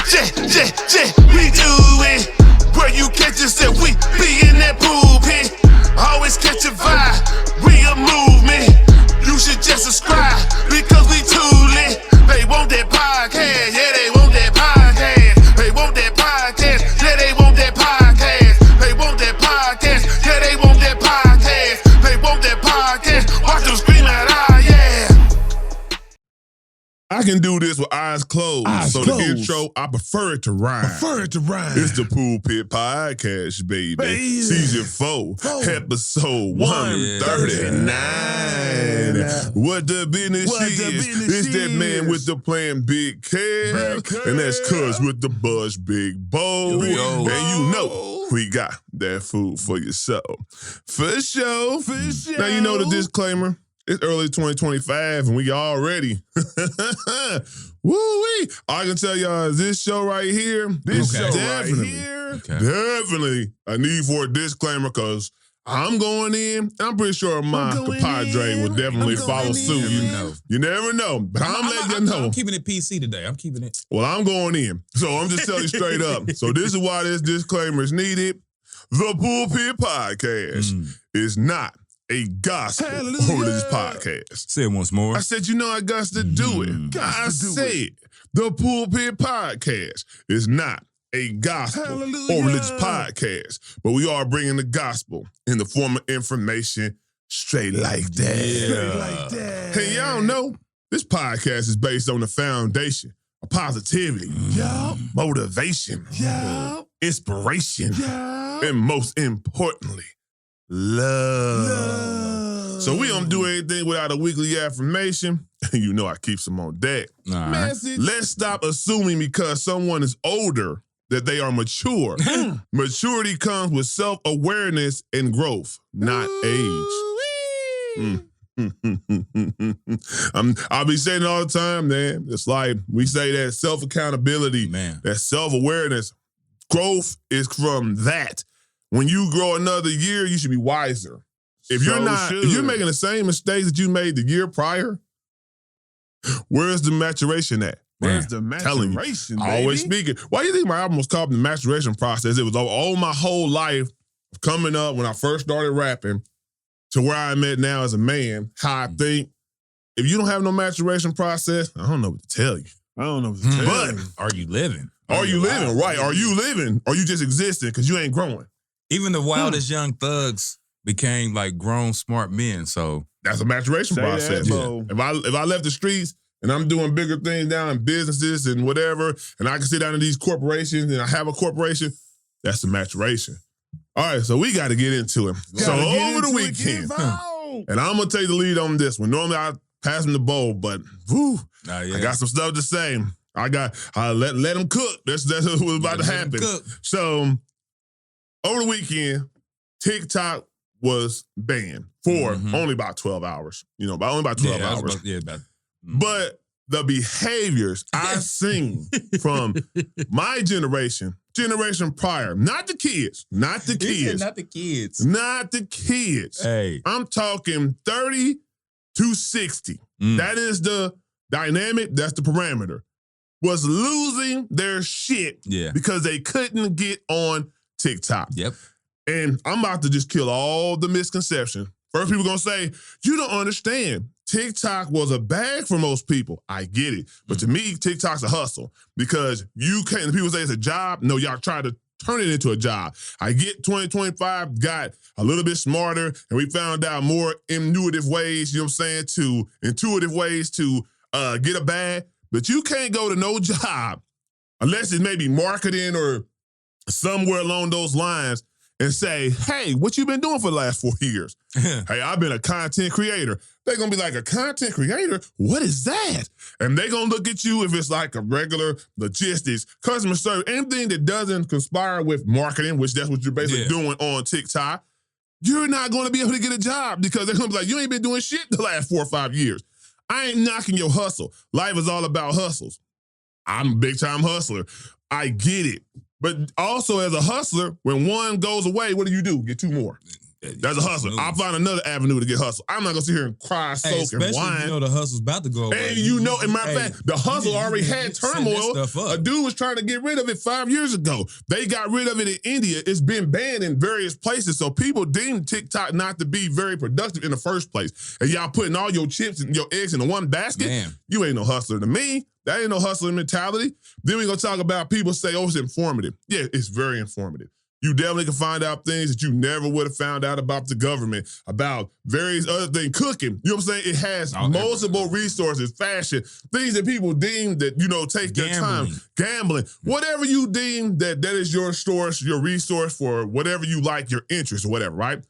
we do it. Where you catch us if we be in that pulpit. Always catch a vibe, we a movement. You should just subscribe because we too lit. They want that podcast, yeah, they want that podcast. They want that podcast, yeah, they want that podcast. They want that podcast, yeah, they want that podcast. They want that podcast, watch them scream out, ah, yeah. I can do this with eyes closed. The intro, I prefer it to rhyme. It's the Pulpit Podcast, baby. Season 4, episode 139. What the business is? It's that man with the plan, Big Kev. And that's Cuz with the buzz, Big Bo. And you know we got that food for your soul. For sure. Now you know the disclaimer. It's early 2025 and we already. Woo-wee. I can tell y'all this show right here, definitely a need for a disclaimer because I'm going in. I'm pretty sure my compadre will definitely follow suit. You never know. But I'm letting you know. I'm keeping it PC today. I'm keeping it. Well, I'm going in. So I'm just telling you straight up. So this is why this disclaimer is needed. The Pulpit Podcast is not a gospel or religious podcast. Say it once more. I said, you know, I got to do it. I said, the Pulpit Podcast is not a gospel or religious podcast, but we are bringing the gospel in the form of information straight like that. Hey, y'all know, this podcast is based on the foundation of positivity, motivation, inspiration, and most importantly, love. So we don't do anything without a weekly affirmation. You know I keep some on deck. Let's stop assuming because someone is older that they are mature. Maturity comes with self-awareness and growth, not age. I'll be saying it all the time, man. It's like we say that self-accountability, that self-awareness, growth is from that. When you grow another year, you should be wiser. If you're if you're making the same mistakes that you made the year prior, where's the maturation at? Where's the maturation, baby? I always speak it. Why do you think my album was called The Maturation Process? It was all my whole life coming up when I first started rapping to where I'm at now as a man, how I think. If you don't have no maturation process, I don't know what to tell you. But are you living? Are you living? Right. Are you living? Or you just existing because you ain't growing? Even the wildest young thugs became like grown, smart men. So that's a maturation process. If I left the streets and I'm doing bigger things down in businesses and whatever, and I can sit down in these corporations and I have a corporation, that's the maturation. All right, so we got to get into it. So over the weekend, and I'm going to take the lead on this one. Normally I pass him the bowl, but I got some stuff to say. I let them cook. That's what was about to happen. So over the weekend, TikTok was banned for only about 12 hours. You know, only about 12 hours. But the behaviors I've seen from my generation prior, not the kids. Hey. I'm talking 30 to 60. That is the dynamic, that's the parameter. Was losing their shit because they couldn't get on TikTok. And I'm about to just kill all the misconceptions. First, people gonna say, you don't understand. TikTok was a bag for most people. I get it. But to me, TikTok's a hustle because you can't, people say it's a job. No, y'all try to turn it into a job. I get 2025 got a little bit smarter and we found out more intuitive ways to get a bag. But you can't go to no job unless it's maybe marketing or somewhere along those lines and say, hey, what you been doing for the last 4 years? Hey, I've been a content creator. They're going to be like, a content creator? What is that? And they're going to look at you if it's like a regular logistics, customer service, anything that doesn't conspire with marketing, which that's what you're basically doing on TikTok, you're not going to be able to get a job because they're going to be like, you ain't been doing shit the last 4 or 5 years. I ain't knocking your hustle. Life is all about hustles. I'm a big time hustler. I get it. But also as a hustler, when one goes away, what do? Get 2 more. That's a hustle. I'll find another avenue to get hustle. I'm not gonna sit here and cry, soak, and whine. You know the hustle's about to go away. And you know, in matter of fact, the hustle already had turmoil. A dude was trying to get rid of it 5 years ago. They got rid of it in India. It's been banned in various places. So people deem TikTok not to be very productive in the first place. And y'all putting all your chips and your eggs in one basket. Man. You ain't no hustler to me. That ain't no hustler mentality. Then we're gonna talk about people say, oh, it's informative. Yeah, it's very informative. You definitely can find out things that you never would have found out about the government, about various other things, cooking. You know what I'm saying? It has multiple resources, fashion, things that people deem that, you know, take their time. Gambling. Whatever you deem that is your source, your resource for whatever you like, your interest or whatever, right?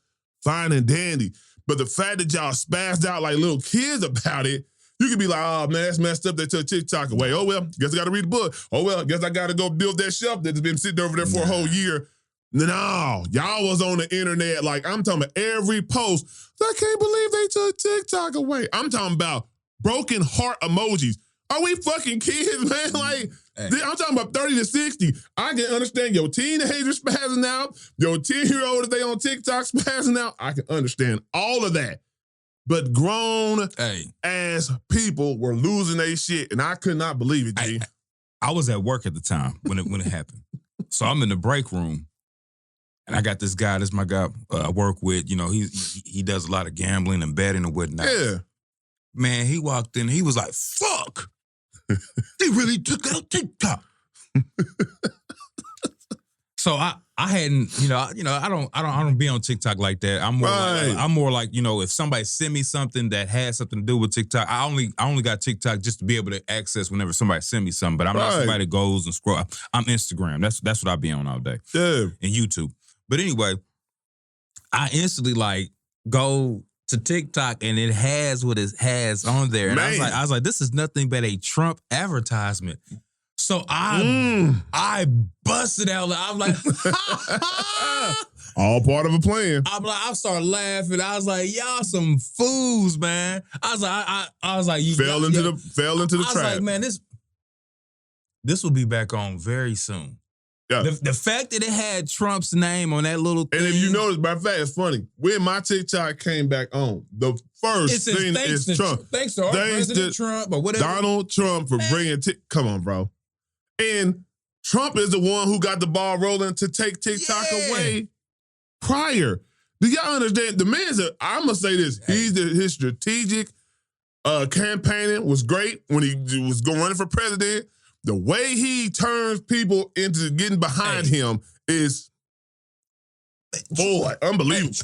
Fine and dandy. But the fact that y'all spazzed out like little kids about it, you could be like, oh, man, that's messed up. They took TikTok away. Oh, well, guess I got to read the book. Oh, well, guess I got to go build that shelf that's been sitting over there for a whole year. No, y'all was on the internet like I'm talking about every post. I can't believe they took TikTok away. I'm talking about broken heart emojis. Are we fucking kids, man? Like, I'm talking about 30 to 60. I can understand your teenager spazzing out, your 10-year-old if they on TikTok spazzing out. I can understand all of that. But grown ass people were losing their shit, and I could not believe it, G. I was at work at the time when it happened. So I'm in the break room. And I got this guy, this is my guy I work with, you know, he does a lot of gambling and betting and whatnot. Yeah. Man, he walked in, he was like, fuck! They really took out TikTok. So I hadn't, I don't be on TikTok like that. I'm more like, you know, if somebody send me something that has something to do with TikTok, I only got TikTok just to be able to access whenever somebody send me something. But I'm not somebody that goes and scroll. I'm Instagram. That's what I be on all day. Yeah. And YouTube. But anyway, I instantly like go to TikTok and it has what it has on there. And I was like, this is nothing but a Trump advertisement. So I busted out. I'm like, all part of a plan. I started laughing. I was like, y'all some fools, man. I was like, you fell into the trap. I was like, man, this will be back on very soon. Yeah. The fact that it had Trump's name on that little thing. And if you notice, by fact, it's funny. When my TikTok came back on, the first thing is Trump. Thanks to our President Trump or whatever. Donald Trump for bringing come on, bro. And Trump is the one who got the ball rolling to take TikTok away prior. Do y'all understand? The man's I'm going to say this. His strategic campaigning was great when he was running for president. The way he turns people into getting behind him is, unbelievable.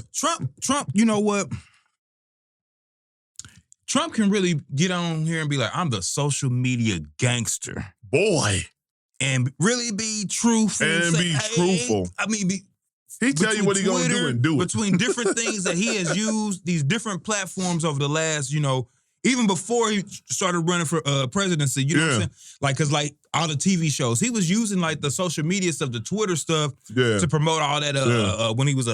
Trump, you know what? Trump can really get on here and be like, I'm the social media gangster. Boy. And really be truthful. And be truthful. I mean, he tell you what he gonna do and do it. Between different things that he has used, these different platforms over the last, even before he started running for presidency, you know what I'm saying? Like, cause like all the TV shows, he was using like the social media stuff, the Twitter stuff to promote all that when he was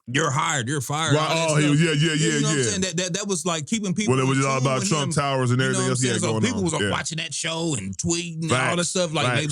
you're hired, you're fired. Right, You know what I'm saying? That was like keeping people. Well, it was all about Trump Towers and everything else he had going on. People was watching that show and tweeting and all that stuff. Like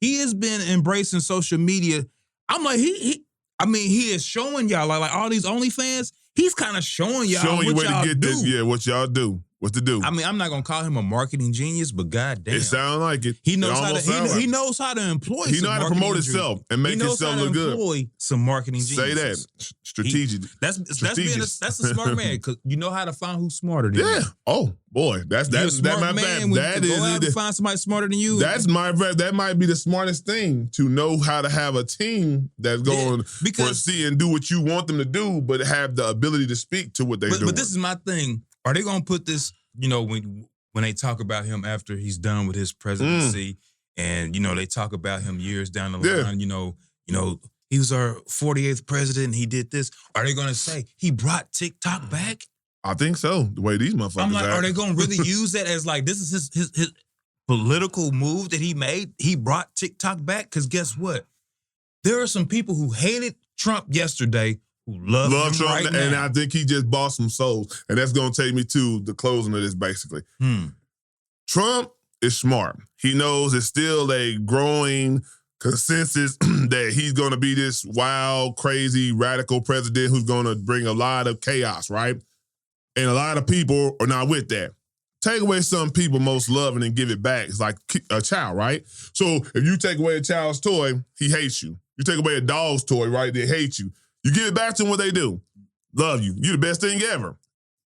he has been embracing social media. I'm like, he is showing y'all like all these OnlyFans. He's kind of showing y'all what y'all do. This. Yeah, what y'all do. What to do. I mean, I'm not gonna call him a marketing genius, but goddamn, it sounds like it. He knows how to. He knows how to employ. He knows how to promote himself and make himself look good. Employ some marketing genius. Say that strategically. That's a smart man because you know how to find who's smarter than you. Yeah. Oh boy, that's my man. That is. Go out and find somebody smarter than you. That might be the smartest thing, to know how to have a team that's going foresee and do what you want them to do, but have the ability to speak to what they do. But this is my thing. Are they gonna put this? When they talk about him after he's done with his presidency, and they talk about him years down the line. He was our 48th president. And he did this. Are they gonna say he brought TikTok back? I think so. The way these motherfuckers I'm like, are they gonna really use that as like this is his political move that he made? He brought TikTok back because guess what? There are some people who hated Trump yesterday who love Trump right now. And I think he just bought some souls. And that's going to take me to the closing of this, basically. Trump is smart. He knows it's still a growing consensus that he's going to be this wild, crazy, radical president who's going to bring a lot of chaos, right? And a lot of people are not with that. Take away some people most loving and give it back. It's like a child, right? So if you take away a child's toy, he hates you. You take away a dog's toy, right? They hate you. You give it back to them, what they do? Love you. You're the best thing ever.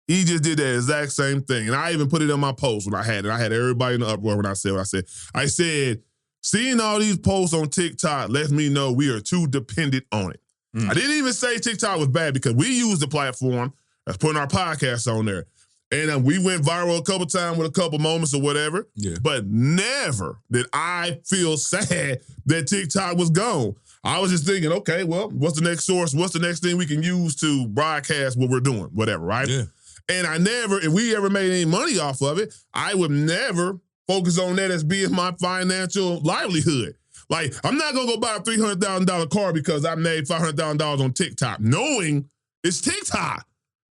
He just did that exact same thing. And I even put it on my post when I had it. I had everybody in the uproar when I said what I said. I said, seeing all these posts on TikTok lets me know we are too dependent on it. I didn't even say TikTok was bad because we use the platform that's putting our podcasts on there. And we went viral a couple times with a couple moments or whatever. Yeah. But never did I feel sad that TikTok was gone. I was just thinking, okay, well, what's the next source? What's the next thing we can use to broadcast what we're doing? Whatever, right? Yeah. And I never, if we ever made any money off of it, I would never focus on that as being my financial livelihood. Like, I'm not going to go buy a $300,000 car because I made $500,000 on TikTok, knowing it's TikTok.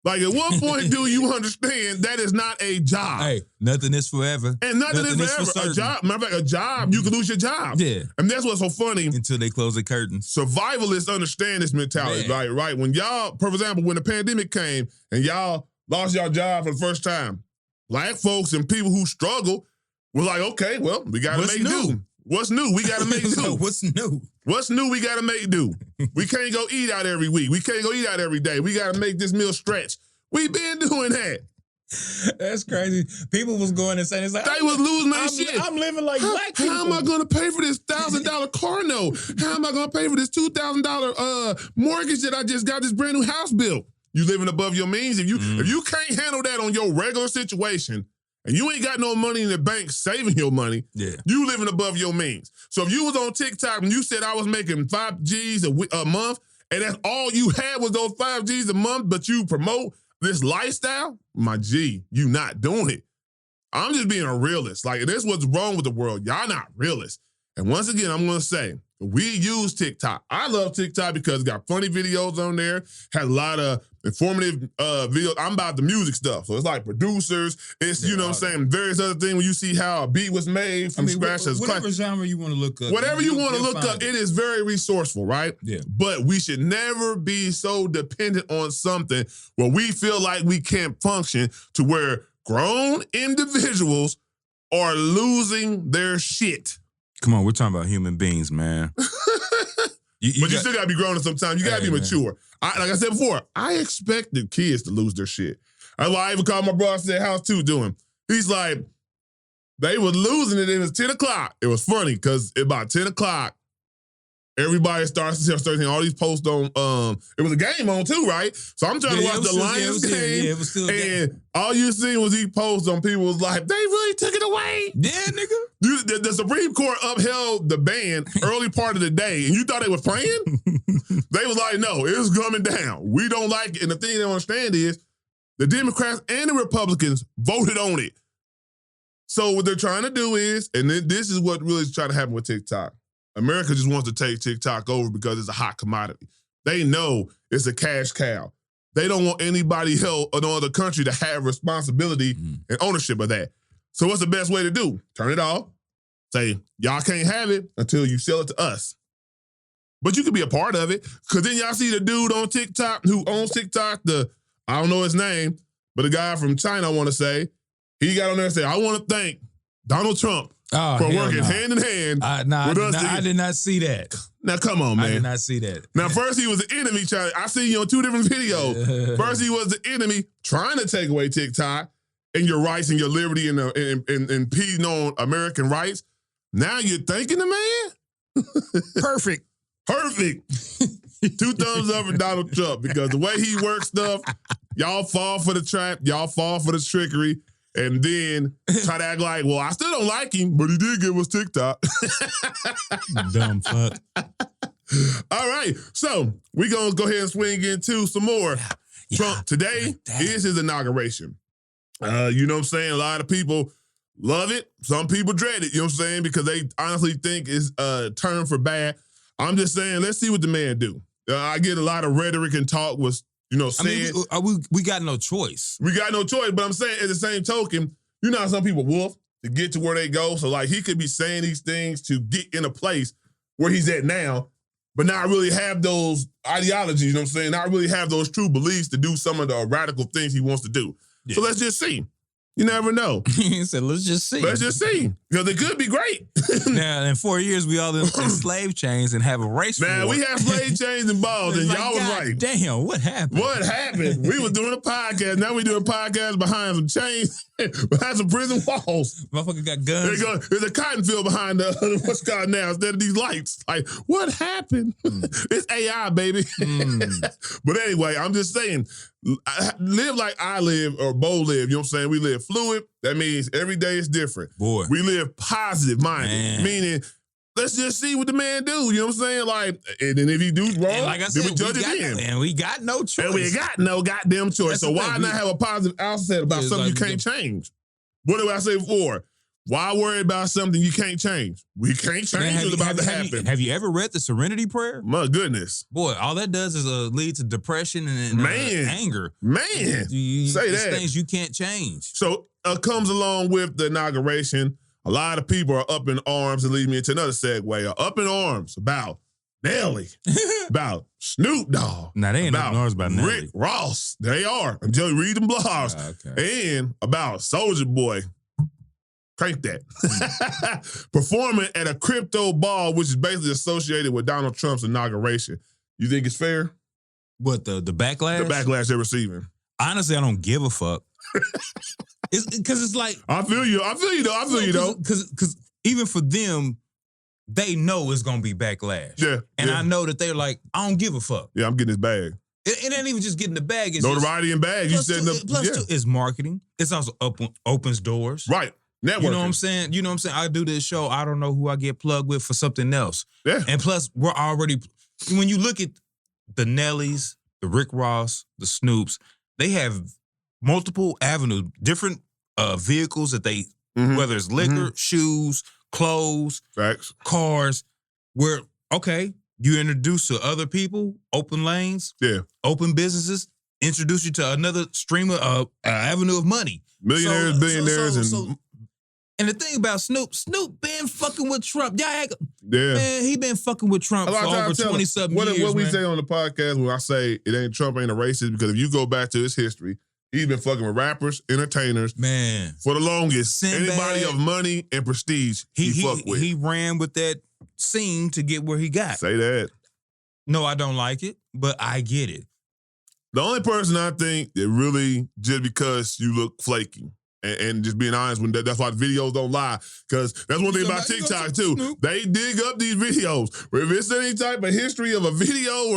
Like, at what point do you understand that is not a job? Hey, nothing is forever. And nothing is forever. A job, matter of fact, a job, you can lose your job. Yeah. And that's what's so funny. Until they close the curtains. Survivalists understand this mentality, right? When y'all, for example, when the pandemic came and y'all lost your job for the first time, Black folks and people who struggle were like, okay, well, we got to make do. What's new? We got to make do. What's new? What's new? We got to make do. We can't go eat out every week. We can't go eat out every day. We got to make this meal stretch. We been doing that. That's crazy. People was going and saying, it's like, they was losing their shit. I'm living like Black people. How am I going to pay for this $1,000 car note? How am I going to pay for this $2,000 mortgage that I just got this brand new house built? You living above your means. If you can't handle that on your regular situation, and you ain't got no money in the bank saving your money, you living above your means. So if you was on TikTok and you said I was making 5 G's a month, and that's all you had was those 5 G's a month, but you promote this lifestyle, my G, you not doing it. I'm just being a realist. Like, this is what's wrong with the world. Y'all not realists. And once again, I'm going to say, we use TikTok. I love TikTok because it got funny videos on there, had a lot of informative videos. I'm about the music stuff. So it's like producers. It's, you know what I'm saying, various other things when you see how a beat was made from scratch. Whatever genre you want to look up. Whatever you want to look up, it is very resourceful, right? Yeah. But we should never be so dependent on something where we feel like we can't function to where grown individuals are losing their shit. Come on, we're talking about human beings, man. You still gotta be grown sometimes. You gotta be mature. Like I said before, I expected kids to lose their shit. That's why I even called my brother to the house too doing. He's like, they was losing it and it was 10 o'clock. It was funny because about 10 o'clock, everybody starts seeing all these posts on, it was a game on too, right? So I'm trying to watch the Lions game. It was still a game. And all you seen was these posts on people was like, they really took it away. Yeah, nigga. The Supreme Court upheld the ban early part of the day, and you thought they was playing? They was like, no, it was coming down. We don't like it. And the thing they don't understand is the Democrats and the Republicans voted on it. So what they're trying to do is, and this is what really is trying to happen with TikTok. America just wants to take TikTok over because it's a hot commodity. They know it's a cash cow. They don't want anybody else or no other country to have responsibility and ownership of that. So what's the best way to do? Turn it off. Say, y'all can't have it until you sell it to us. But you could be a part of it. Because then y'all see the dude on TikTok who owns TikTok, I don't know his name, but the guy from China, I want to say, he got on there and said, I want to thank Donald Trump for working hand in hand with us. I did not see that. Now, come on, man. I did not see that. Now, first he was the enemy. I see you on 2 different videos. First he was the enemy trying to take away TikTok and your rights and your liberty and impeding on American rights. Now you're thanking the man? Perfect. 2 thumbs up for Donald Trump because the way he works stuff, y'all fall for the trap, y'all fall for the trickery, and then try to act like, well, I still don't like him, but he did give us TikTok. Dumb fuck. All right, so we're going to go ahead and swing into some more. Trump, today is his inauguration. You know what I'm saying? A lot of people love it. Some people dread it, you know what I'm saying? Because they honestly think it's a turn for bad. I'm just saying, let's see what the man do. I get a lot of rhetoric and talk was, saying. I mean, we got no choice. We got no choice, but I'm saying at the same token, you know how some people wolf to get to where they go. So like he could be saying these things to get in a place where he's at now, but not really have those ideologies, you know what I'm saying? Not really have those true beliefs to do some of the radical things he wants to do. Yeah. So let's just see. You never know. He said, let's just see. Let's just see. Because it could be great. Now, in 4 years, we all in slave chains and have a race war. Man, we have slave chains involved, and y'all was right. Damn, what happened? What happened? We were doing a podcast. Now we doing a podcast behind some chains, behind some prison walls. Motherfucker got guns. There's a cotton field behind the what's called now instead of these lights. Like, what happened? It's AI, baby. But anyway, I'm just saying, live like I live or Bo live. You know what I'm saying? We live fluid. That means every day is different. Boy. We live positive minded, meaning let's just see what the man do. You know what I'm saying? Like, and then if he do wrong, like I said, then we judge it in. And we got no choice. And we got no goddamn choice. That's so why not have a positive outset about something you can't change? What did I say before? Why worry about something you can't change? We can't change what's about to happen. Have you ever read the Serenity Prayer? My goodness. Boy, all that does is lead to depression and anger. Man, say that. Things you can't change. So comes along with the inauguration. A lot of people are up in arms, and lead me into another segue. Are up in arms about Nelly, about Snoop Dogg. Now, they ain't up in arms about Nelly. Rick Ross. They are. I'm just reading blogs. Okay. And about Soulja Boy. Crank that. Performing at a crypto ball, which is basically associated with Donald Trump's inauguration. You think it's fair? What, the backlash? The backlash they're receiving. Honestly, I don't give a fuck. Because it's like... I feel you though. Because even for them, they know it's going to be backlash. Yeah. And I know that they're like, I don't give a fuck. Yeah, I'm getting this bag. It ain't even just getting the bag. It's notoriety and bag. You said it's marketing. It's also opens doors. Right. Networking. You know what I'm saying? You know what I'm saying? I do this show. I don't know who I get plugged with for something else. Yeah. And plus, we're already... When you look at the Nellys, the Rick Ross, the Snoops, they have multiple avenues, different vehicles that they... Whether it's liquor, shoes, clothes, facts, cars, where, okay, you introduce to other people, open lanes, open businesses, introduce you to another stream of avenue of money. Millionaires, billionaires, and the thing about Snoop been fucking with Trump. Man, he been fucking with Trump for over 20-something years, What we say on the podcast when I say Trump ain't a racist, because if you go back to his history, he's been fucking with rappers, entertainers, man, for the longest. Anybody of money and prestige, he fucked with. He ran with that scene to get where he got. Say that. No, I don't like it, but I get it. The only person I think that really, just because you look flaky, and just being honest, that's why the videos don't lie. Because that's one thing about TikTok too. Snoop. They dig up these videos. If it's any type of history of a video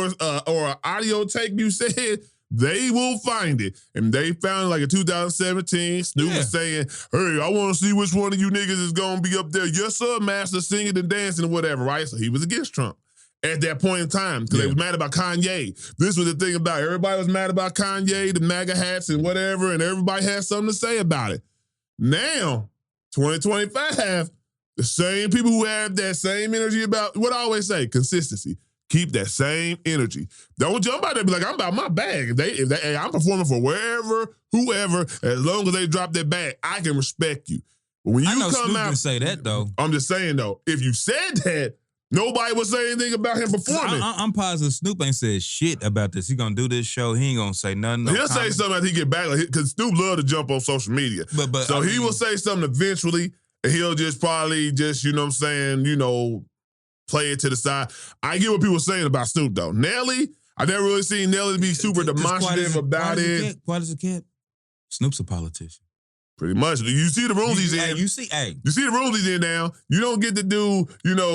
or an audio take you said, they will find it. And they found it like in 2017. Snoop was saying, hey, I want to see which one of you niggas is going to be up there. Yes, sir, master, singing and dancing and whatever, right? So he was against Trump at that point in time, because they was mad about Kanye. This was the thing about it. Everybody was mad about Kanye, the MAGA hats and whatever, and everybody had something to say about it. Now, 2025, the same people who have that same energy about, what I always say, consistency. Keep that same energy. Don't jump out there and be like, I'm about my bag. If they, I'm performing for wherever, whoever, as long as they drop their bag, I can respect you. But when you come Snoop out, didn't say that though. I'm just saying though, if you said that, nobody would say anything about him performing. I'm positive Snoop ain't said shit about this. He gonna do this show. He ain't gonna say nothing. He'll say something after he get back, because Snoop love to jump on social media. But so he will say something eventually, and he'll just probably just, you know what I'm saying, play it to the side. I get what people are saying about Snoop though. Nelly, I never really seen Nelly be super demonstrative about it. Why does it get? Snoop's a politician. Pretty much. You see the rooms he's in. You see the rooms he's in now. You don't get to do,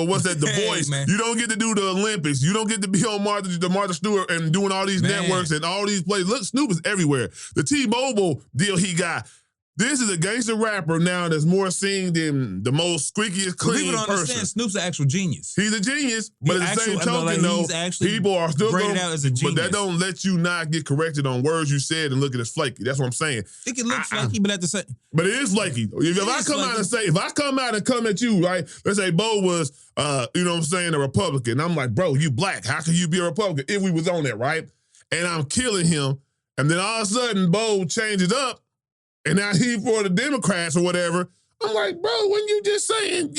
what's that, The Voice. Man. You don't get to do the Olympics. You don't get to be on Martha Stewart and doing all these networks and all these plays. Look, Snoop is everywhere. The T-Mobile deal he got. This is a gangster rapper now that's more seen than the most squeakiest, clean people don't person. Understand Snoop's an actual genius. He's a genius, but at the same token, though, people are still going, out as a genius. But that don't let you not get corrected on words you said and look at it as flaky. That's what I'm saying. It can look flaky, but at the same... But it is flaky. If I come out and come at you, right, let's say Bo was, a Republican. I'm like, bro, you black. How can you be a Republican? If we was on that, right? And I'm killing him. And then all of a sudden, Bo changes up. And now he for the Democrats or whatever. I'm like, bro, when you just saying,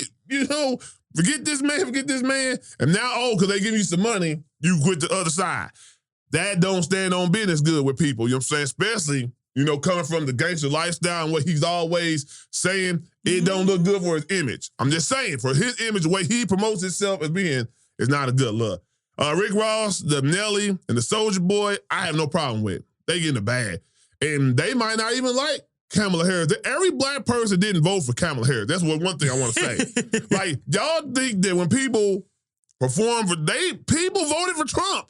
Forget this man. And now, because they give you some money, you quit the other side. That don't stand on business good with people. You know what I'm saying? Especially, coming from the gangster lifestyle and what he's always saying, it don't look good for his image. I'm just saying, for his image, the way he promotes himself as being is not a good look. Rick Ross, the Nelly, and the Soulja Boy, I have no problem with. They get in the bag. And they might not even like Kamala Harris. Every black person didn't vote for Kamala Harris. That's one thing I want to say. Like, y'all think that when people perform people voted for Trump.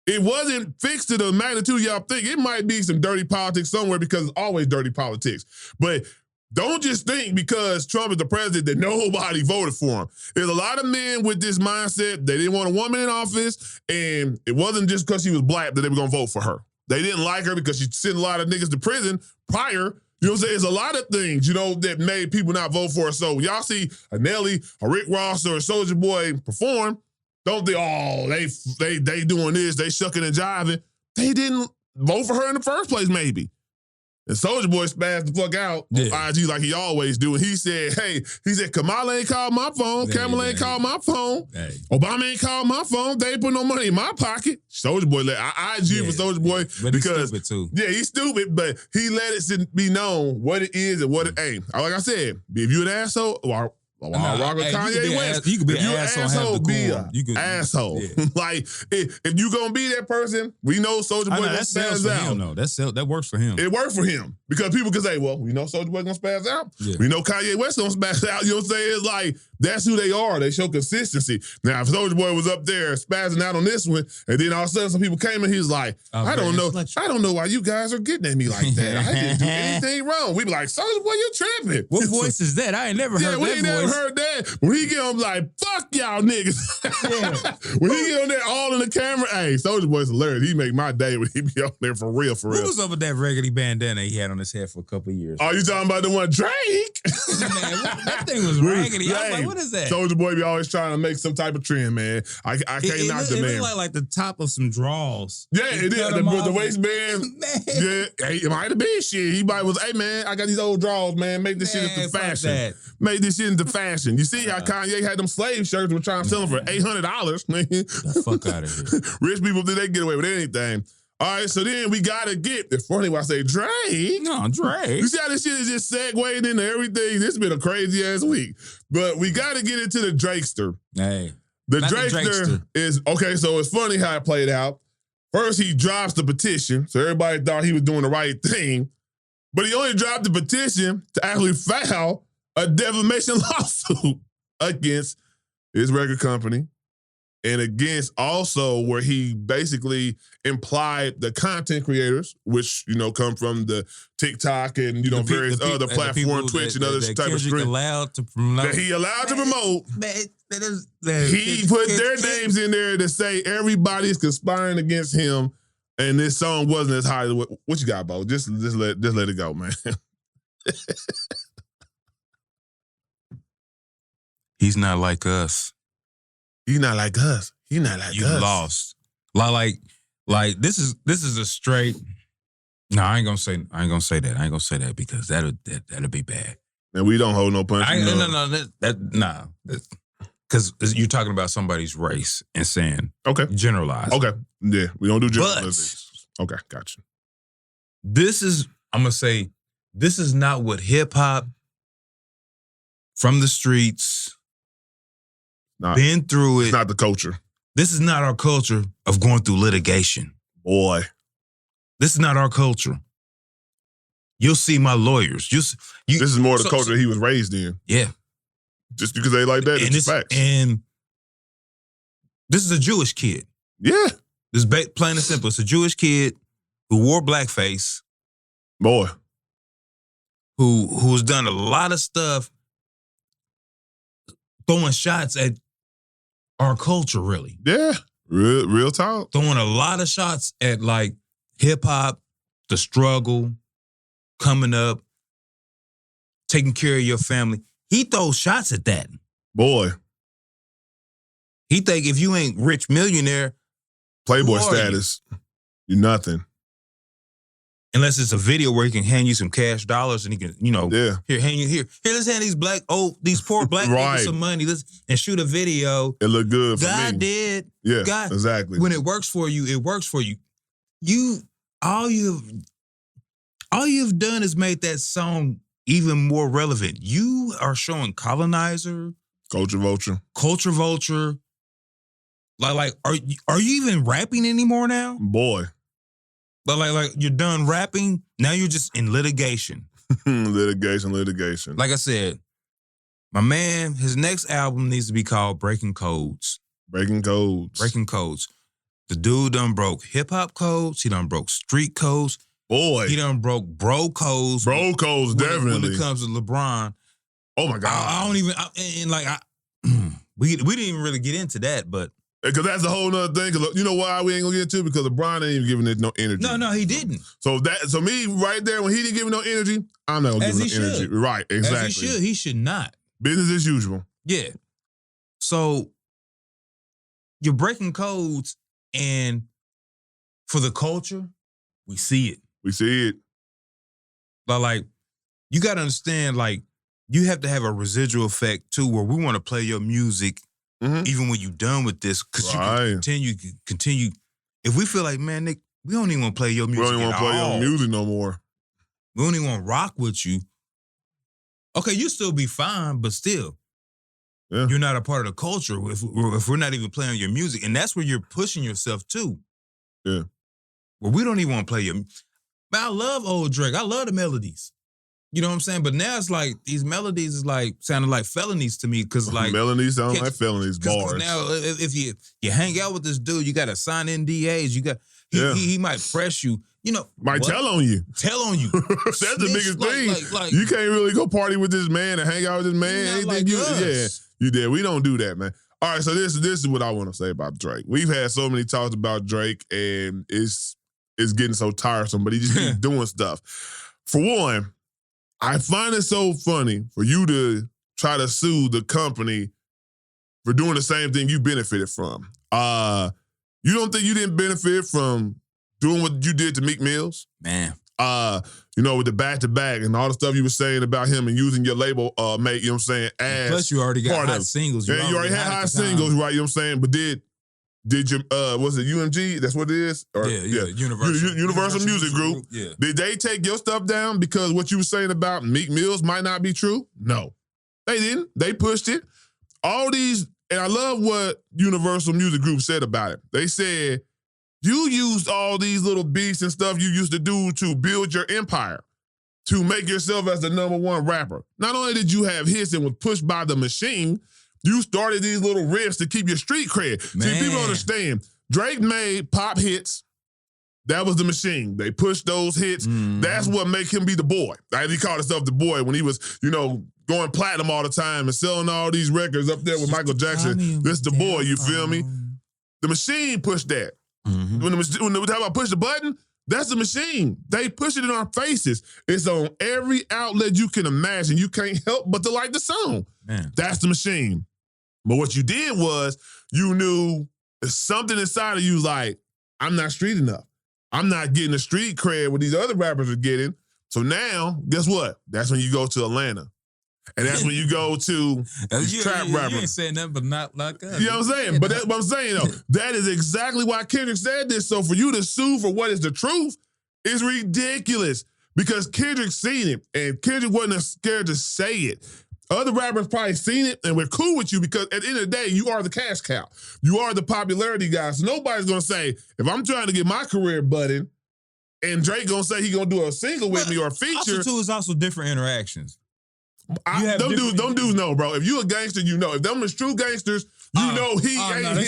It wasn't fixed to the magnitude y'all think. It might be some dirty politics somewhere because it's always dirty politics. But don't just think because Trump is the president that nobody voted for him. There's a lot of men with this mindset. They didn't want a woman in office, and it wasn't just because she was black that they were going to vote for her. They didn't like her because she sent a lot of niggas to prison prior. You know what I'm saying? There's a lot of things, that made people not vote for her. So when y'all see a Nelly, a Rick Ross, or a Soulja Boy perform, don't think, they doing this, they shucking and jiving. They didn't vote for her in the first place, maybe. And Soulja Boy spazzed the fuck out on IG like he always do. And he said, Kamala ain't called my phone. Kamala ain't called my phone. Hey. Obama ain't called my phone. They ain't put no money in my pocket. Soulja Boy, I IG for Soulja Boy but because he's stupid too. Yeah, he's stupid, but he let it be known what it is and what it ain't. Like I said, if you an asshole, Kanye West. You could be an asshole. Be an asshole. Yeah. Like if you gonna be that person, we know Soulja Boy gonna spaz out. No, that works for him. It worked for him because people can say, "Well, we know Soulja Boy gonna spaz out. Yeah. We know Kanye West gonna spaz out." You know what I'm saying? It's like that's who they are. They show consistency. Now, if Soulja Boy was up there spazzing out on this one, and then all of a sudden some people came and he was like, "I don't know why you guys are getting at me like that. I didn't do anything wrong." We be like, "Soulja Boy, you tripping? What voice is that? I ain't never heard that voice." Never heard that. When he get on like, fuck y'all niggas. When he get on there all in the camera, hey, Soulja Boy's hilarious. He make my day when he be on there for real. Who was up with that raggedy bandana he had on his head for a couple of years? Oh, you talking about the one Drake? Man, that thing was raggedy. I was like, what is that? Soulja Boy be always trying to make some type of trend, man. I can't knock the man. It looked like the top of some draws. Yeah, it did. The waistband. Yeah, hey, it might have been shit. He might was, hey man, I got these old draws, man. Make this shit into fashion. Make this shit into fashion. You see how Kanye had them slave shirts we're trying to sell them for $800. The fuck out of here. Rich people, did they get away with anything? All right, so then we gotta get, it's funny when I say Drake. No, Drake. You see how this shit is just segued into everything? This has been a crazy ass week. But we gotta get into the Drakester. Hey. The Drakester is, okay, so it's funny how it played out. First, he drops the petition, so everybody thought he was doing the right thing. But he only dropped the petition to actually file a defamation lawsuit against his record company and against also where he basically implied the content creators, which, come from the TikTok and, various other platforms, Twitch and other type of stream. That he allowed to promote. He put their names in there to say everybody's conspiring against him and this song wasn't as high as what you got, Bo? Just let it go, man. He's not like us. He's not like us. He's not like us. You lost. Like this is a straight. No, I ain't gonna say that. I ain't gonna say that because that'll be bad. And we don't hold no punch. No. Because you're talking about somebody's race and saying generalize. Okay. Yeah, we don't do generalizations. Okay, gotcha. I'm gonna say, this is not what hip hop from the streets. Been through it. It's not the culture. This is not our culture of going through litigation. Boy. This is not our culture. You'll see my lawyers. This is more the culture he was raised in. Yeah. Just because they like that, it's facts. And this is a Jewish kid. Yeah. This is plain and simple. It's a Jewish kid who wore blackface. Boy. Who's done a lot of stuff throwing shots at our culture, really. Yeah, real talk. Throwing a lot of shots at like hip hop, the struggle, coming up, taking care of your family. He throws shots at that. Boy. He think if you ain't rich millionaire, Playboy status, you're nothing. Unless it's a video where he can hand you some cash dollars and he can, here, let's hand these poor black people some money. And shoot a video. It looked good for God me. did. Yeah, God, exactly. When it works for you, it works for you. All you've done is made that song even more relevant. You are showing Colonizer, Culture Vulture. Like, are you even rapping anymore now? Boy. But like you're done rapping, now you're just in litigation. litigation. Like I said, my man, his next album needs to be called Breaking Codes. Breaking Codes. The dude done broke hip-hop codes. He done broke street codes. Boy. He done broke bro codes. Bro codes, definitely. When it comes to LeBron. Oh, my God. I don't even, we didn't even really get into that, but. Because that's a whole nother thing. Cause you know why we ain't gonna get into it? Because LeBron ain't even giving it no energy. No, he didn't. So me right there, when he didn't give me no energy, I'm not gonna give him no energy. Right, exactly. As he should. He should not. Business as usual. Yeah. So you're breaking codes, and for the culture, we see it. But like, you gotta understand, like, you have to have a residual effect too, where we want to play your music. Even when you're done with this, because you can continue. If we feel like, man, Nick, we don't even want to play your music. We don't even want to play your music no more. We don't even want to rock with you. Okay, you still be fine, but still, you're not a part of the culture if we're not even playing your music. And that's where you're pushing yourself to. Yeah. Where we don't even want to play your music. Man, I love old Drake. I love the melodies. You know what I'm saying? But now it's like these melodies is like sounding like felonies to me because like melodies sound like felonies. Bars. Now if you hang out with this dude, you got to sign NDAs. You got he might press you. You know, might tell on you. That's the biggest thing. Like, you can't really go party with this man and hang out with this man. Like you did. We don't do that, man. All right, so this is what I want to say about Drake. We've had so many talks about Drake, and it's getting so tiresome. But he just keeps doing stuff. For one, I find it so funny for you to try to sue the company for doing the same thing you benefited from. You don't think you didn't benefit from doing what you did to Meek Mills? Man. With the back-to-back and all the stuff you were saying about him and using your label mate, you know what I'm saying? Plus you already got hot singles. You already had hot singles, right? You know what I'm saying? But did your, was it UMG? That's what it is? Universal Music Group. Yeah. Did they take your stuff down because what you were saying about Meek Mills might not be true? No. They didn't. They pushed it. All these, and I love what Universal Music Group said about it. They said, you used all these little beats and stuff you used to do to build your empire, to make yourself as the #1 rapper. Not only did you have hits and was pushed by the machine, you started these little riffs to keep your street cred. See, people understand. Drake made pop hits. That was the machine. They pushed those hits. That's what made him be the boy. He called himself the boy when he was, going platinum all the time and selling all these records up there with Michael Jackson. This the boy, you feel me? The machine pushed that. When we talk about push the button, that's the machine. They push it in our faces. It's on every outlet you can imagine. You can't help but to like the song. Man. That's the machine. But what you did was you knew something inside of you like, I'm not street enough. I'm not getting the street cred what these other rappers are getting. So now, guess what? That's when you go to Atlanta. And that's when you go to trap rappers. You ain't saying nothing but not like us. You know what I'm saying? But that's what I'm saying, though. That is exactly why Kendrick said this. So for you to sue for what is the truth is ridiculous. Because Kendrick seen it, and Kendrick wasn't scared to say it. Other rappers probably seen it, and we're cool with you because at the end of the day, you are the cash cow. You are the popularity guy. So nobody's going to say, if I'm trying to get my career budding, and Drake going to say he going to do a single with me or a feature. Also, too, it's also different interactions. Them dudes know, bro. If you a gangster, you know. If them is true gangsters, you know he ain't.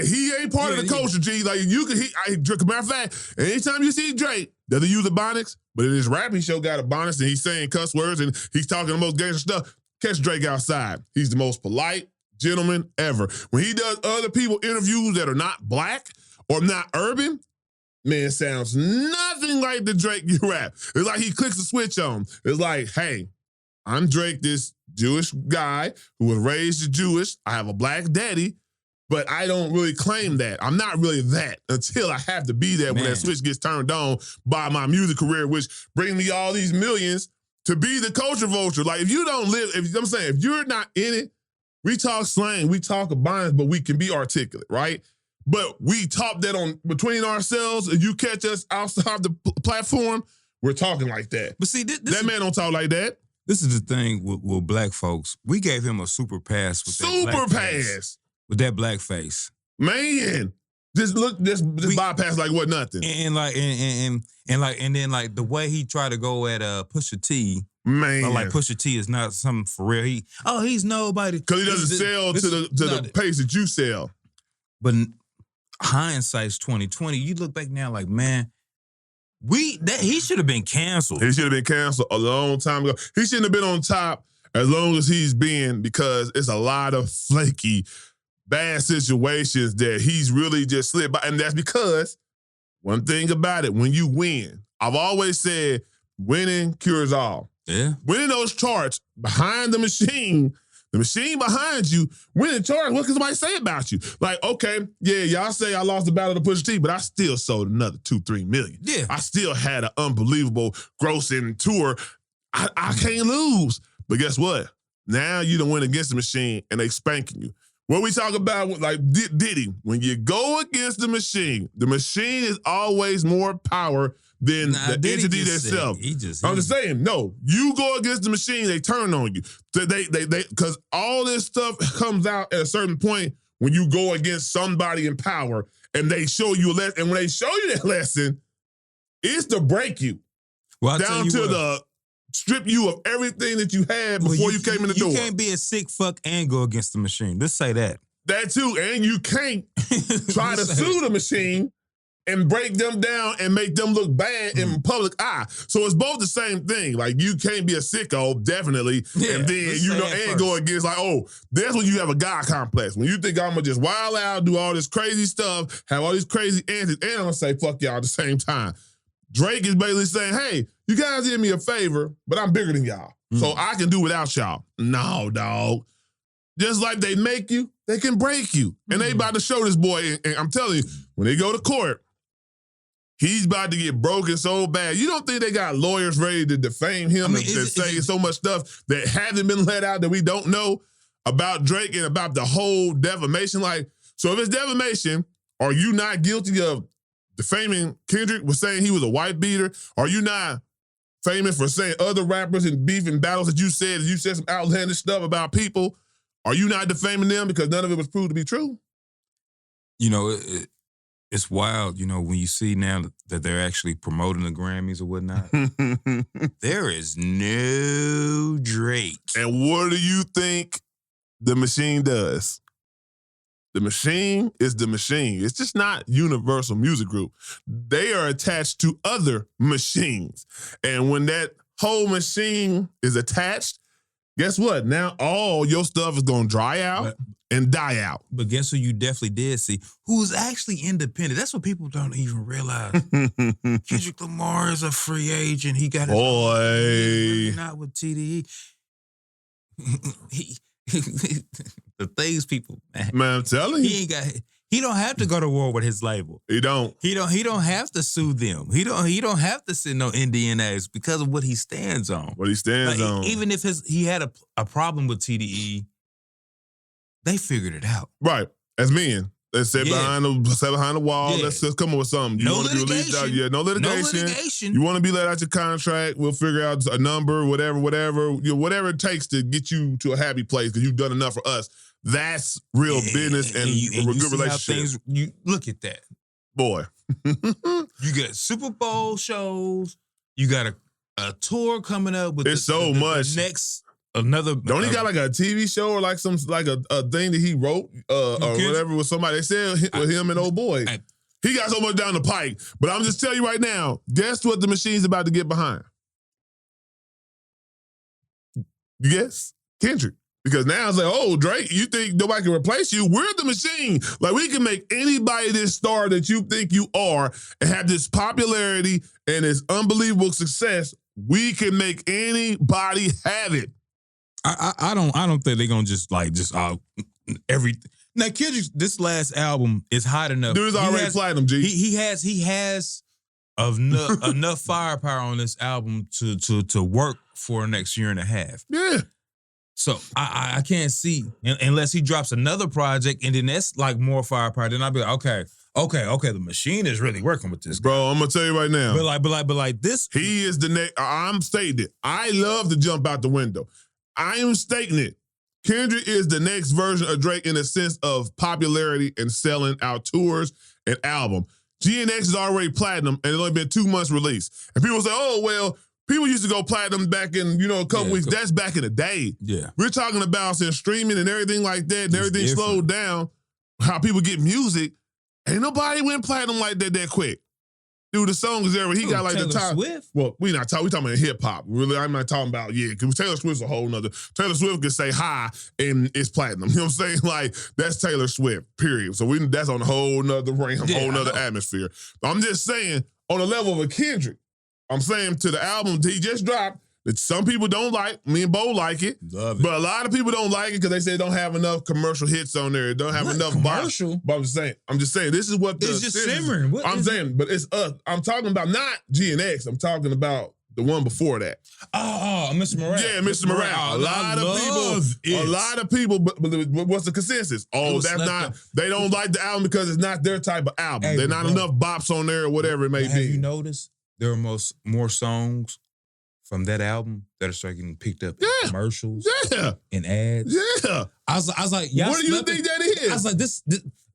He ain't part of the culture, G. Like matter of fact, anytime you see Drake, doesn't use Ebonics, but in his rap, he show got Ebonics and he's saying cuss words and he's talking the most gangster stuff. Catch Drake outside. He's the most polite gentleman ever. When he does other people interviews that are not black or not urban, man, sounds nothing like the Drake you rap. It's like he clicks the switch on. It's like, hey, I'm Drake, this Jewish guy who was raised Jewish. I have a black daddy, But I don't really claim that. I'm not really that until I have to be there when that switch gets turned on by my music career, which brings me all these millions to be the culture vulture. Like, if you don't live, I'm saying, if you're not in it, we talk slang, we talk binds, but we can be articulate, right? But we talk that on between ourselves, and you catch us outside the platform, we're talking like that. But see, that man don't talk like that. This is the thing with black folks. We gave him a super pass with that black face. Man, just bypass like what nothing. And then the way he tried to go at Pusha T. Man, like Pusha T is not something for real. He's nobody because he doesn't sell to the pace that you sell. But hindsight's 2020. You look back now, like, man, he should have been canceled. He should have been canceled a long time ago. He shouldn't have been on top as long as he's been, because it's a lot of flaky, bad situations that he's really just slid by. And that's because one thing about it, when you win, I've always said winning cures all. Yeah. Winning those charts behind the machine behind you, winning charts, what can somebody say about you? Like, okay, yeah, y'all say I lost the battle to Pusha T, but I still sold another 2-3 million. Yeah. I still had an unbelievable grossing tour. I can't lose. But guess what? Now you done win against the machine and they spanking you. What we talk about, like Diddy, when you go against the machine is always more power than the entity itself. I'm just saying, no, you go against the machine, they turn on you. They because all this stuff comes out at a certain point when you go against somebody in power and they show you a lesson. And when they show you that lesson, it's to break you. Well, down to the strip you of everything that you had before you came in the door. You can't be a sick fuck and go against the machine. Let's say that. That too, and you can't try to sue the machine and break them down and make them look bad in public eye. So it's both the same thing. Like, you can't be a sicko, definitely, and then and go against that's when you have a God complex. When you think I'm gonna just wild out, do all this crazy stuff, have all these crazy antics, and I'm gonna say fuck y'all at the same time. Drake is basically saying, hey, you guys did me a favor, but I'm bigger than y'all. So I can do without y'all. No, dog. Just like they make you, they can break you. And they about to show this boy, and I'm telling you, when they go to court, he's about to get broken so bad. You don't think they got lawyers ready to defame him and say so much stuff that hasn't been let out that we don't know about Drake and about the whole defamation? Like, so if it's defamation, are you not guilty of defaming Kendrick with saying he was a white beater? Are you not famous for saying other rappers and beef and battles that you said some outlandish stuff about people? Are you not defaming them because none of it was proved to be true? You know, it's wild, when you see now that they're actually promoting the Grammys or whatnot. There is no Drake. And what do you think the machine does? The machine is the machine. It's just not Universal Music Group. They are attached to other machines. And when that whole machine is attached, guess what? Now all your stuff is going to dry out and die out. But guess who you definitely did see? Who's actually independent. That's what people don't even realize. Kendrick Lamar is a free agent. He got his not with TDE. The things people, man, I'm telling you, he don't have to go to war with his label. He don't have to sue them. He don't have to send no NDAs because of what he stands on. What he stands on. Even if he had a problem with TDE, they figured it out. Right. As men. Let's sit behind the wall. Yeah. Let's just come up with something. No litigation. No litigation. You want to be let out your contract, we'll figure out a number, whatever, whatever it takes to get you to a happy place because you've done enough for us. That's real business and a good relationship. You look at that. Boy. You got Super Bowl shows. You got a tour coming up with much. Next another. Don't he got like a TV show or like some a thing that he wrote or whatever with somebody? They said with him and old boy. He got so much down the pike. But I'm just telling you right now, guess what the machine's about to get behind? You guess? Kendrick. Because now it's like, Drake, you think nobody can replace you? We're the machine. Like, we can make anybody this star that you think you are and have this popularity and this unbelievable success. We can make anybody have it. I don't think they're gonna just everything. Now, Kendrick's this last album is hot enough. Dude's already platinum, G. He has enough firepower on this album to work for the next year and a half. Yeah. So I can't see unless he drops another project and then that's like more firepower. Then I'll be like, okay, the machine is really working with this guy. Bro, I'm gonna tell you right now. But like this, he is the next. I'm stating it. I love to jump out the window. I am stating it. Kendrick is the next version of Drake in the sense of popularity and selling out tours and album. GNX is already platinum and it's only been 2 months released. And people say, oh, well, people used to go platinum back in, a couple weeks. That's back in the day. Yeah. We're talking about since streaming and everything like that and everything slowed down, how people get music. Ain't nobody went platinum like that quick. Dude, the song is there where he got like Taylor the top. Swift? Well, we talking about hip hop. Really, I'm not talking about, because Taylor Swift's a whole nother. Taylor Swift can say hi and it's platinum. You know what I'm saying? Like, that's Taylor Swift, period. So that's on a whole nother realm, whole nother atmosphere. But I'm just saying, on the level of a Kendrick, I'm saying to the album he just dropped, that some people don't like. Me and Bo like it. Love it. But a lot of people don't like it because they say it don't have enough commercial hits on there. It don't have enough commercial. But I'm just saying, this is what It's just simmering. I'm saying, but it's us. I'm talking about not GNX. I'm talking about the one before that. Oh, Mr. Morale. Yeah, Mr. Morale. A lot of people, but what's the consensus? Oh, that's not, they don't like the album because it's not their type of album. There's not enough bops on there or whatever it may be. Have you noticed there are more songs from that album that are starting getting picked up in commercials, and ads? Yeah. I was like, y'all what do you think that is? I was like, this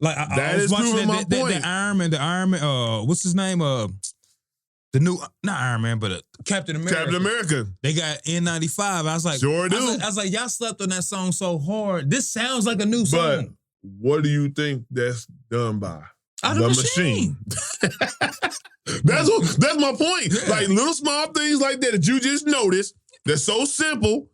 like I was watching the Iron Man, what's his name? The new, not Iron Man, but Captain America. Captain America. They got N95. I was like, sure do. I was like, y'all slept on that song so hard. This sounds like a new song. But what do you think that's done by? The machine. That's my point. Like little small things like that you just noticed that's so simple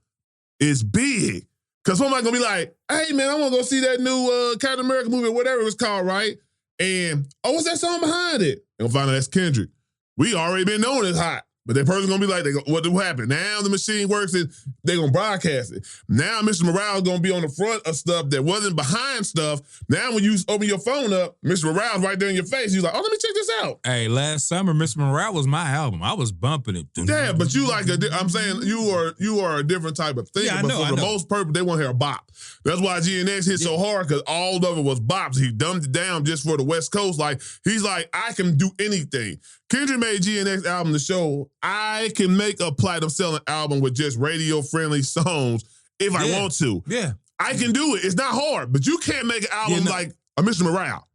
is big. Cause somebody gonna be like, hey man, I wanna go see that new Captain America movie or whatever it's called, right? And what's that song behind it? And we'll find out that's Kendrick. We already been knowing it's hot. But that person's gonna be like, what happened? Now the machine works and they're gonna broadcast it. Now Mr. Morale's gonna be on the front of stuff that wasn't behind stuff. Now when you open your phone up, Mr. Morale's right there in your face. He's like, oh, let me check this out. Hey, last summer, Mr. Morale was my album. I was bumping it. Yeah, but you I'm saying you are a different type of thing. Yeah, but for the most purpose, they want to hear a bop. That's why GNX hit so hard, because all of it was bops. He dumbed it down just for the West Coast. Like, he's like, I can do anything. Kendrick made GNX album to show I can make a platinum selling album with just radio friendly songs if I want to. Yeah. I can do it. It's not hard, but you can't make an album like a Mr. Morale.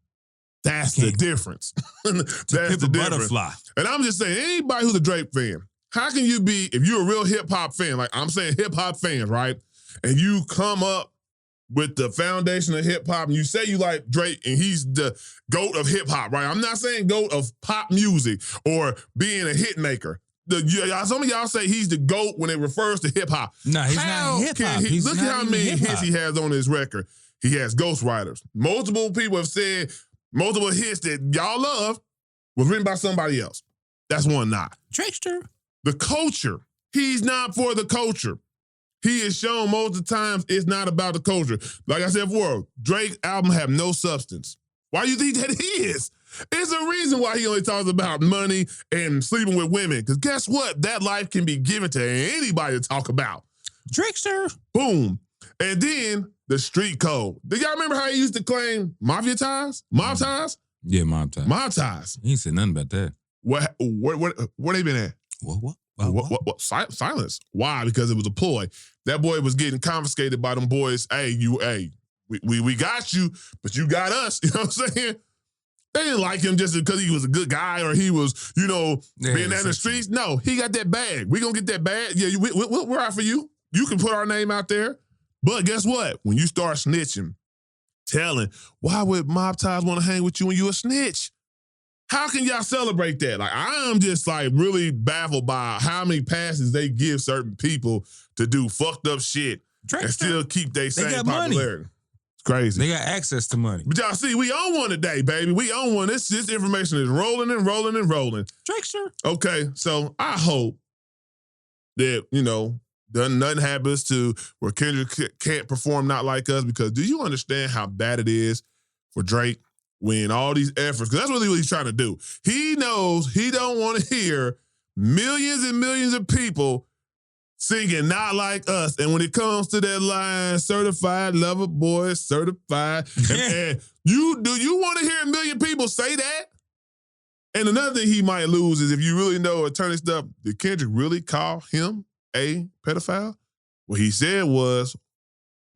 That's the difference. That's the difference. Butterfly. And I'm just saying, anybody who's a Drake fan, how can you be, if you're a real hip hop fan, like I'm saying hip hop fans, right? And you come up with the foundation of hip hop, and you say you like Drake, and he's the GOAT of hip hop, right? I'm not saying GOAT of pop music or being a hit maker. Some of y'all say he's the GOAT when it refers to hip hop. No, he's not hip hop. Look at how many hits he has on his record. He has ghostwriters. Multiple people have said multiple hits that y'all love was written by somebody else. That's one not. Trickster. The culture. He's not for the culture. He is shown most of the times it's not about the culture. Like I said before, Drake album have no substance. Why do you think that he is? It's a reason why he only talks about money and sleeping with women. Because guess what? That life can be given to anybody to talk about. Trickster. Boom. And then the street code. Do y'all remember how he used to claim mafia ties? Mob ties? Yeah, mob ties. Mob ties. He ain't said nothing about that. Where they been at? What? Silence. Why? Because it was a ploy. That boy was getting confiscated by them boys. We got you, but you got us. You know what I'm saying? They didn't like him just because he was a good guy or he was, being out in the streets. No, he got that bag. We gonna get that bag. Yeah, we're out for you. You can put our name out there. But guess what? When you start snitching, telling, why would mob ties want to hang with you when you a snitch? How can y'all celebrate that? Like, I'm just like really baffled by how many passes they give certain people to do fucked up shit and still keep their same popularity. Money. It's crazy. They got access to money. But y'all see, we own one today, baby. We own one. This information is rolling and rolling and rolling. Trickster. Okay, so I hope that, nothing happens to where Kendrick can't perform Not Like Us, because do you understand how bad it is for Drake when all these efforts, because that's really what he's trying to do. He knows he don't want to hear millions and millions of people singing Not Like Us. And when it comes to that line, certified lover boy, certified. And you want to hear a million people say that? And another thing he might lose is if you really know attorney stuff, did Kendrick really call him a pedophile? What he said was,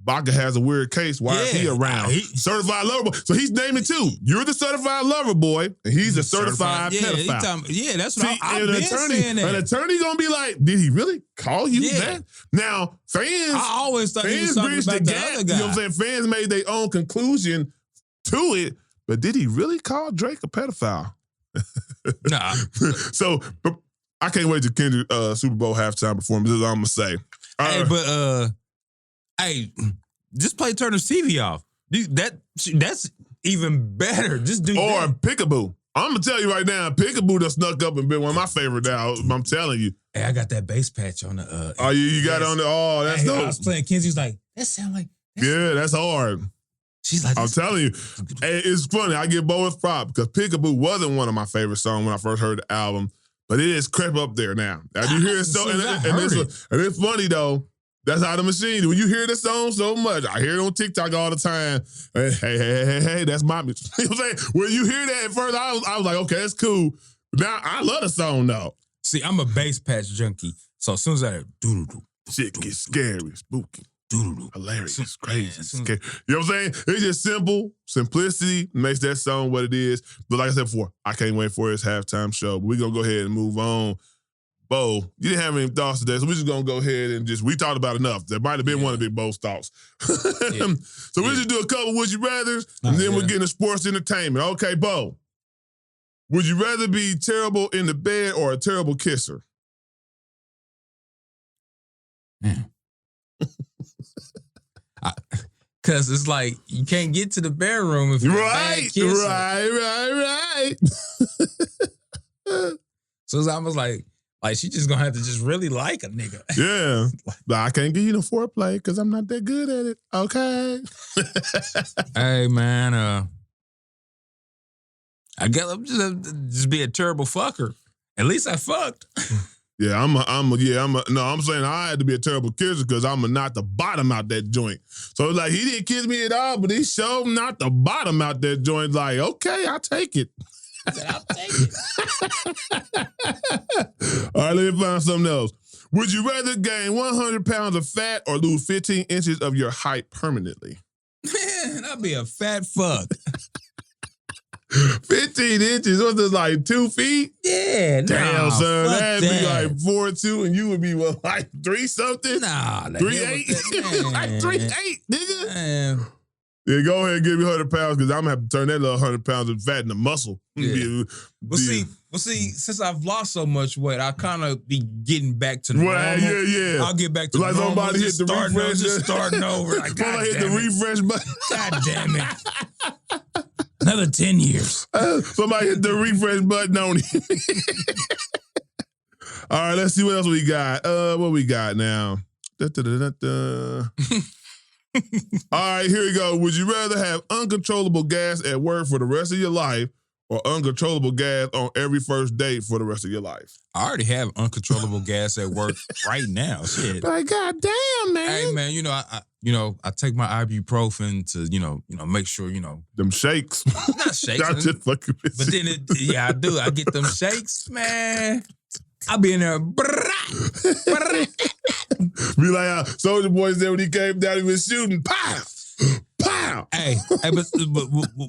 Baca has a weird case. Why is he around? Certified lover boy. So he's naming two. You're the certified lover boy, and he's a certified pedophile. That's what I've been saying that. An attorney gonna be like, did he really call you that? Now, fans, I always thought he was talking about the other guy. You know what I'm saying? Fans made their own conclusion to it, but did he really call Drake a pedophile? Nah. So, but I can't wait to Kendrick Super Bowl halftime performance. This is all I'm gonna say. Hey, just play Turner's TV off. Dude, that's even better. Just do or that. Peekaboo. I'm gonna tell you right now, Peekaboo done snuck up and been one of my favorite now. I'm telling you. Hey, I got that bass patch on the. Oh, you got it on the. Oh, that's dope. I was playing Kenzie's like, that sound like. Yeah, that's hard. She's like, I'm telling you, it's funny. I give both props because Peekaboo wasn't one of my favorite songs when I first heard the album, but it is crept up there now. Now you hear it so, and it's funny though. That's how the machine. When you hear the song so much, I hear it on TikTok all the time. Hey, that's my. You know what I'm saying? When you hear that at first, I was like, okay, that's cool. Now I love the song though. See, I'm a bass patch junkie, so as soon as I doo-doo-doo, shit gets scary, spooky. Doo-doo-doo. Hilarious, crazy, scary. You know what I'm saying? It's just simple. Simplicity makes that song what it is. But like I said before, I can't wait for his halftime show. We're going to go ahead and move on. Bo, you didn't have any thoughts today, so we're just going to go ahead and we talked about enough. That might have been one of Big Bo's thoughts. So we'll just do a couple Would You Rathers, and then we'll get into sports entertainment. Okay, Bo. Would you rather be terrible in the bed or a terrible kisser? Because it's like you can't get to the bedroom if you're a bad kisser. Right. So I was like she just gonna have to just really like a nigga. Yeah, but I can't give you the foreplay because I'm not that good at it. Okay. Hey man, I guess I'm just be a terrible fucker. At least I fucked. Yeah, I'm saying I had to be a terrible kisser because I'm gonna knock the bottom out that joint. So it's like he didn't kiss me at all, but he showed knocked the bottom out that joint. Like, okay, I'll take it. I'll take it. All right, let me find something else. Would you rather gain 100 pounds of fat or lose 15 inches of your height permanently? Man, I'd be a fat fuck. 15 inches? What's this, like 2 feet? Yeah, damn, son. That'd be like 4'2", and you would be what, like 3-something? Nah, 3'8". Like 3'8", nigga. Man. Yeah, go ahead and give me 100 pounds because I'm gonna have to turn that little 100 pounds of fat into muscle. Yeah. Well, see, since I've lost so much weight, I kind of be getting back to normal. Yeah. I'll get back to like normal. Somebody hit the refresh, just starting over. Like, God hit the refresh button. God damn it. Another 10 years. Somebody hit the refresh button on it. All right, let's see what else we got. What we got now? All right, here we go. Would you rather have uncontrollable gas at work for the rest of your life or uncontrollable gas on every first date for the rest of your life? I already have uncontrollable gas at work right now. Shit. But goddamn, man. Hey, man, I take my ibuprofen to, make sure, them shakes. Not shakes. I'm just fucking with but then, I do. I get them shakes, man. I be in there. Be like, Soulja Boy said when he came down, he was shooting. Pow! Pow! Hey, but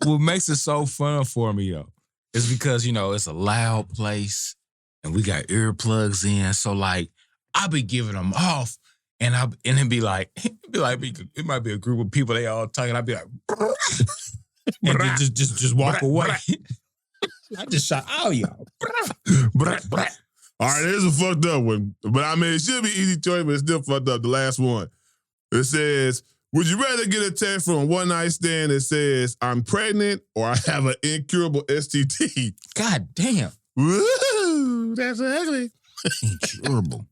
what makes it so fun for me, though, is because, it's a loud place and we got earplugs in. So, like, I be giving them off and it'd be like, it might be a group of people, they all talking. I'd be like, and just walk away. I just shot all y'all. All right, here's a fucked up one. But I mean, it should be easy choice, but it's still fucked up. The last one. It says, would you rather get a text from a one-night stand that says, I'm pregnant or I have an incurable STD? God damn. Woo, that's ugly. Incurable.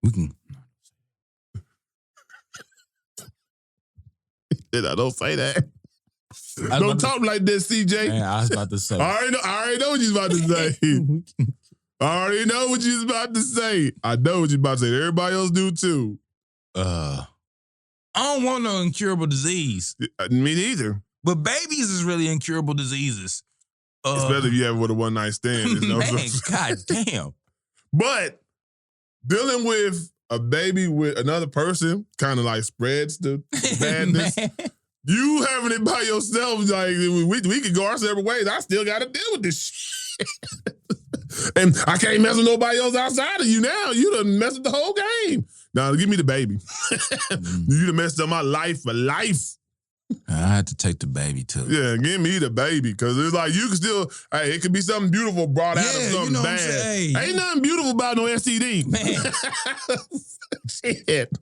We can. I don't say that. Don't talk like this, CJ. Man, I was about to say. I already know what you was about to say. I already know what you was about to say. I know what you about to say. Everybody else do too. I don't want no incurable disease. Me neither. But babies is really incurable diseases. Especially if you have it with a one night stand. Man, god damn. But dealing with a baby with another person kind of like spreads the badness. You having it by yourself, like we could go our separate ways. I still got to deal with this shit. And I can't mess with nobody else outside of you now. You done messed up the whole game. Now, give me the baby. You done messed up my life for life. I had to take the baby too. Yeah, give me the baby. Because it's like you can still, hey, it could be something beautiful brought out of something you know bad. Hey. Ain't nothing beautiful about no STD. Man. Shit.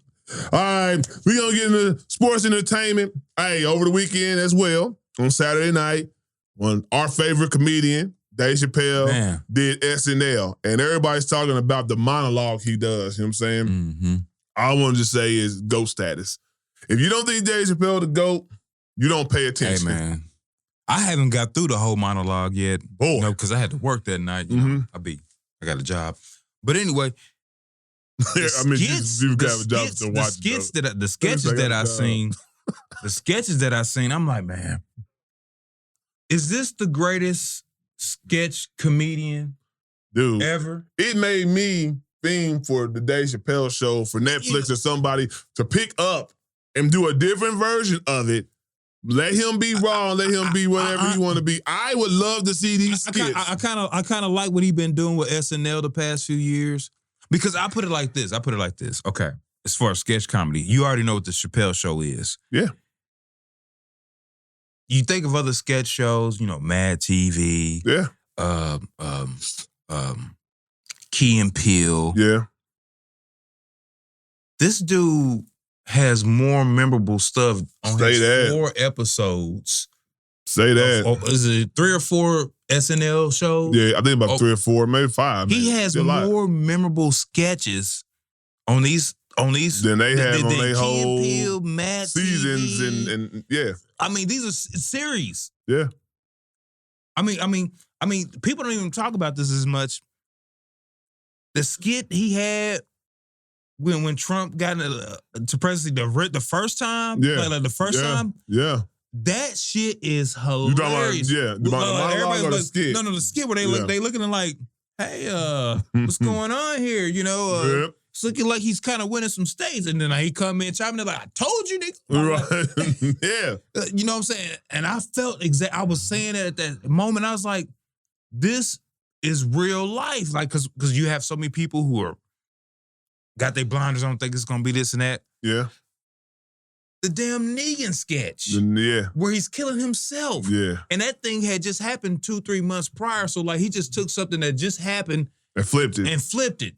All right, we're going to get into sports entertainment. Hey, over the weekend as well, on Saturday night, when our favorite comedian, Dave Chappelle, did SNL. And everybody's talking about the monologue he does. You know what I'm saying? Mm-hmm. All I want to just say is GOAT status. If you don't think Dave Chappelle the GOAT, you don't pay attention. Hey, man. I haven't got through the whole monologue yet. Boy. You know, because I had to work that night. You know, I got a job. But anyway, the sketches that I seen, I'm like, man, is this the greatest sketch comedian dude ever? It made me theme for the Dave Chappelle show for Netflix or somebody to pick up and do a different version of it. Let him be wrong. Let him be whatever you want to be. I would love to see these skits. I kind of like what he been doing with SNL the past few years. Because I put it like this. Okay. As far as sketch comedy, you already know what the Chappelle Show is. Yeah. You think of other sketch shows, you know, Mad TV. Yeah. Key and Peele. Yeah. This dude has more memorable stuff on Say his that. 4 episodes. Say that. Is it 3 or 4 SNL shows? Yeah, I think about 3 or 4, maybe 5. He has more memorable sketches on these than they have on their whole Peele, Mad seasons TV. and yeah. I mean, these are series. Yeah. I mean, people don't even talk about this as much. The skit he had when Trump got to presidency the first time, like the first time, that shit is hilarious. You talking about, the monologue or the skit? No, the skit where they looking at like, hey, what's going on here? You know, it's looking like he's kind of winning some states, and then he come in chiming in like, I told you, nigga. Right? Yeah. You know what I'm saying? And I felt I was saying it at that moment. I was like, this is real life, like because you have so many people who are got their blinders on, think it's gonna be this and that. Yeah. The damn Negan sketch. Yeah. Where he's killing himself. Yeah. And that thing had just happened 2-3 months prior. So like he just took something that just happened and flipped it.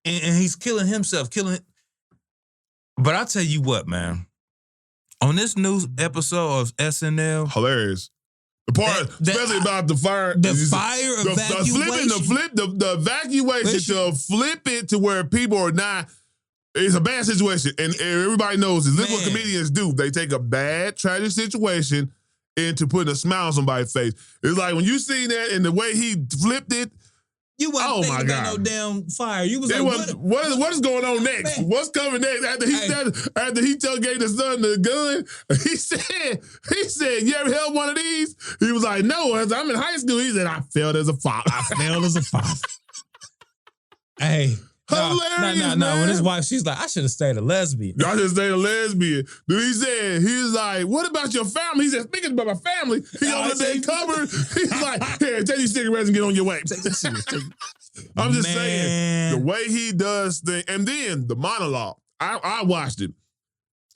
And he's killing himself, But I tell you what, man. On this new episode of SNL. Hilarious. The part, especially about the fire. The evacuation. The evacuation to flip it to where people are not. It's a bad situation. And everybody knows this. This is what comedians do. They take a bad, tragic situation into putting a smile on somebody's face. It's like when you see that and the way he flipped it. You wasn't thinking about no damn fire. You was like, what is going on next? Man. What's coming next? After he gave the son the gun, he said, you ever held one of these? He was like, no, as I'm in high school. He said, I failed as a father. Hey. Hilarious, No. When his wife, she's like, I should have stayed a lesbian. I should have stayed a lesbian. Dude, he was like, what about your family? He said, speaking about my family, he on the day covered. He's like, here, take these cigarettes and get on your way. I'm just saying, the way he does things, and then the monologue. I watched it.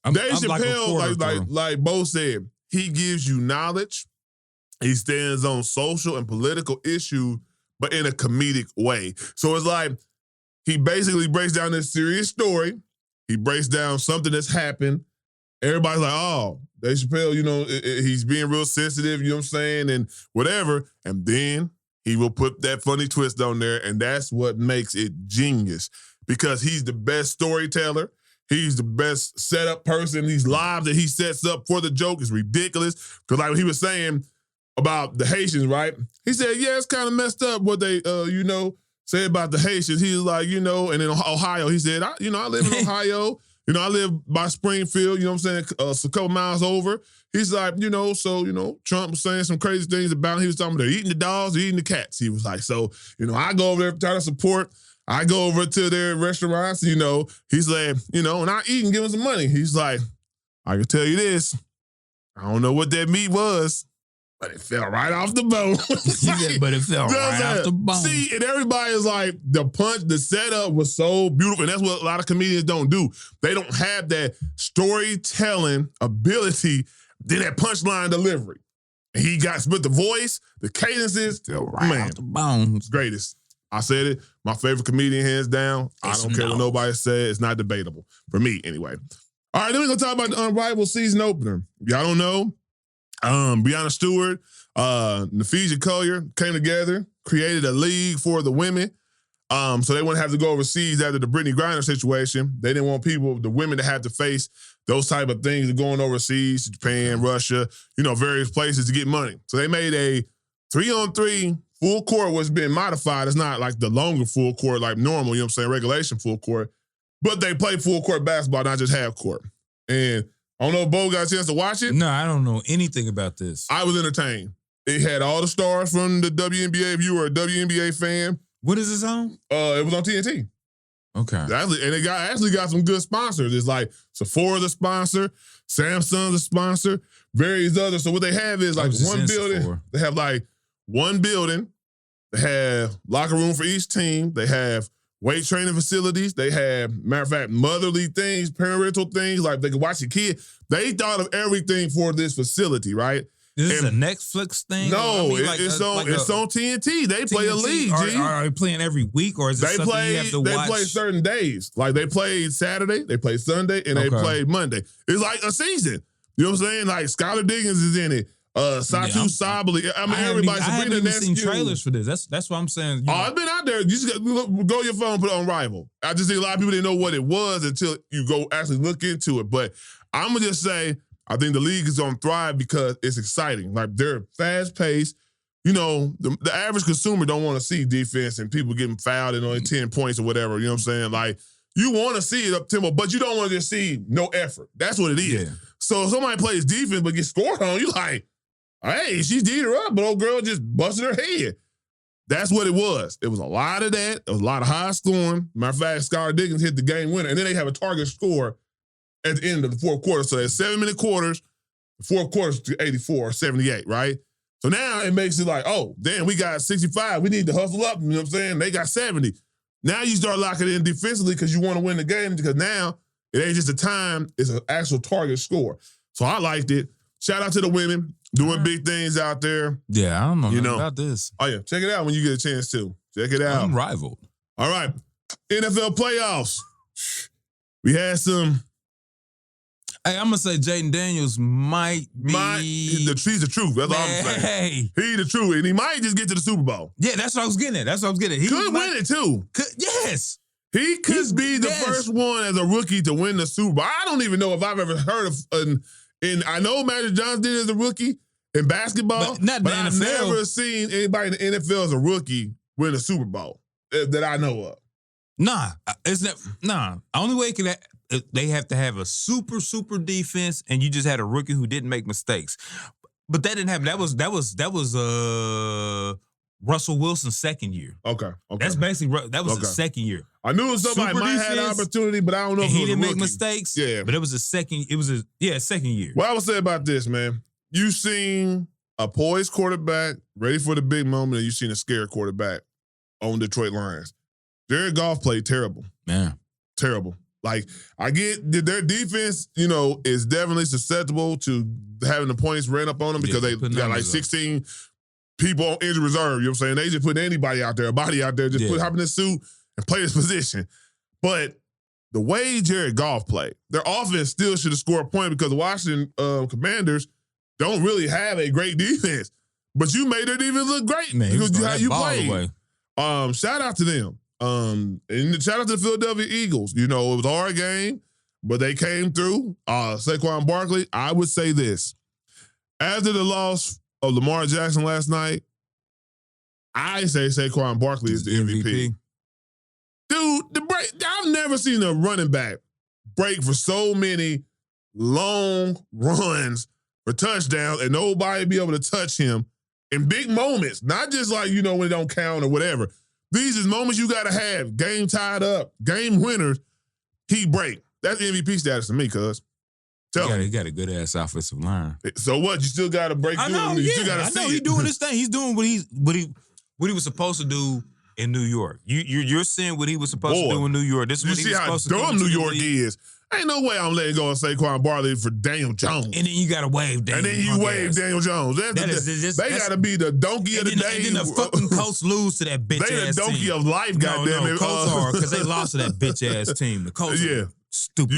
Dave Chappelle, like Bo said, he gives you knowledge. He stands on social and political issues, but in a comedic way. So it's like, he basically breaks down this serious story. He breaks down something that's happened. Everybody's like, oh, Dave Chappelle, you know, he's being real sensitive, you know what I'm saying, and whatever. And then he will put that funny twist on there, and that's what makes it genius. because he's the best storyteller. He's the best setup person. These lives that he sets up for the joke is ridiculous. Because like he was saying about the Haitians, right? He said, yeah, it's kind of messed up what they, say about the Haitians. He was like, and in Ohio, he said, I live in Ohio. I live by Springfield, you know what I'm saying? It's a couple miles over. He's like, Trump was saying some crazy things about him. He was talking about they're eating the dogs, they're eating the cats. He was like, so, I go over there trying to support. I go over to their restaurants, he's like, and I eat and give him some money. He's like, I can tell you this. I don't know what that meat was, but it fell right off the bone. But it fell right off the bone. See, and everybody is like, the setup was so beautiful. And that's what a lot of comedians don't do. They don't have that storytelling ability, then that punchline delivery. And he got split the voice, the cadences. Fell right off the bones. Greatest. I said it. My favorite comedian, hands down. I don't care what nobody says. It's not debatable. For me, anyway. All right, then we're going to talk about the Unrivaled season opener. Y'all don't know. Brianna Stewart, Nafisa Collier came together, created a league for the women. So they wouldn't have to go overseas after the Brittany Griner situation. They didn't want the women to have to face those type of things going overseas, Japan, Russia, various places to get money. So they made a 3-on-3 full court, was being modified. It's not like the longer full court like normal, regulation full court. But they play full court basketball, not just half court. And I don't know if Bo got a chance to watch it. No, I don't know anything about this. I was entertained. It had all the stars from the WNBA. If you were a WNBA fan. What is this on? It was on TNT. Okay. And it actually got some good sponsors. It's like Sephora's a sponsor, Samsung's a sponsor, various others. So what they have is like one building. Sephora. They have like one building. They have locker room for each team. They have weight training facilities. They have, matter of fact, motherly things, parental things, like they can watch your kid. They thought of everything for this facility, right? Is this a Netflix thing? No, it's on TNT. They play a league, G. Are they playing every week, or is it something you have to watch? They play certain days. Like they played Saturday, they played Sunday, and they played Monday. It's like a season. You know what I'm saying? Like Skylar Diggins is in it. Satu Sabali. I mean, everybody. I haven't even seen trailers for this. That's what I'm saying. I've been out there. You just go on your phone, put it on Rival. I just think a lot of people didn't know what it was until you go actually look into it. But I'm gonna just say, I think the league is gonna thrive because it's exciting. Like they're fast paced. The average consumer don't want to see defense and people getting fouled and only 10 points or whatever. You know what I'm saying? Like you want to see it up tempo, but you don't want to just see no effort. That's what it is. Yeah. So if somebody plays defense but gets scored on, you like, hey, she did her up, but old girl just busted her head. That's what it was. It was a lot of that. It was a lot of high scoring. Matter of fact, Skylar Diggins hit the game winner. And then they have a target score at the end of the fourth quarter. So there's 7-minute quarters, the fourth quarter's to 84 or 78, right? So now it makes it like, oh, damn, we got 65. We need to hustle up. You know what I'm saying? They got 70. Now you start locking it in defensively because you want to win the game, because now it ain't just a time, it's an actual target score. So I liked it. Shout out to the women doing big things out there. Yeah, I don't know about this. Oh, yeah. Check it out when you get a chance to. Check it out. Unrivaled. All right. NFL playoffs. We had some. Hey, I'm going to say Jaden Daniels might be. He's the truth. That's all I'm saying. Hey. He's the truth. And he might just get to the Super Bowl. Yeah, that's what I was getting at. He could win it, too. Yes. He could be the first one as a rookie to win the Super Bowl. I don't even know if I've ever heard of and I know Magic Johnson did as a rookie in basketball, but I've never seen anybody in the NFL as a rookie win a Super Bowl that I know of. Nah, Only way they have to have a super defense, and you just had a rookie who didn't make mistakes. But that didn't happen. That was Russell Wilson's second year. Okay. That's basically the second year. I knew somebody might have had an opportunity, but I don't know if he didn't make mistakes. Yeah, but it was second year. What I would say about this, man, you've seen a poised quarterback ready for the big moment, and you've seen a scared quarterback on Detroit Lions. Jared Goff played terrible. Man, terrible. Like, I get their defense, is definitely susceptible to having the points ran up on them because they got like 16 people on injured reserve. You know what I'm saying? They just put anybody out there, a body out there, just hop in this suit and play his position. But the way Jared Goff played, their offense still should have scored a point because the Washington Commanders don't really have a great defense. But you made their defense look great because how you played. Shout out to them. And shout out to the Philadelphia Eagles. You know, it was a hard game, but they came through. Saquon Barkley, I would say this. After the loss of Lamar Jackson last night, I say Saquon Barkley is the MVP. Dude, the break, I've never seen a running back break for so many long runs for touchdowns and nobody be able to touch him in big moments. Not just like, you know, when it don't count or whatever. These is moments you got to have. Game tied up, game winners, he break. That's MVP status to me, cuz. He got a good-ass offensive line. So what? You still got to break through. I know, he's doing his thing. He's doing what he was supposed to do in New York. You're seeing what he was supposed to do in New York. This is what he was supposed to do. You see how dumb New York is. Ain't no way I'm letting go of Saquon Barkley for Daniel Jones. And then you got to wave Daniel Jones. And then you wave Daniel Jones. They got to be the donkey of the day. And then the fucking Colts lose to that bitch-ass team. They the donkey of life, goddamn it. Colts are, because they lost to that bitch-ass team. The Colts are stupid.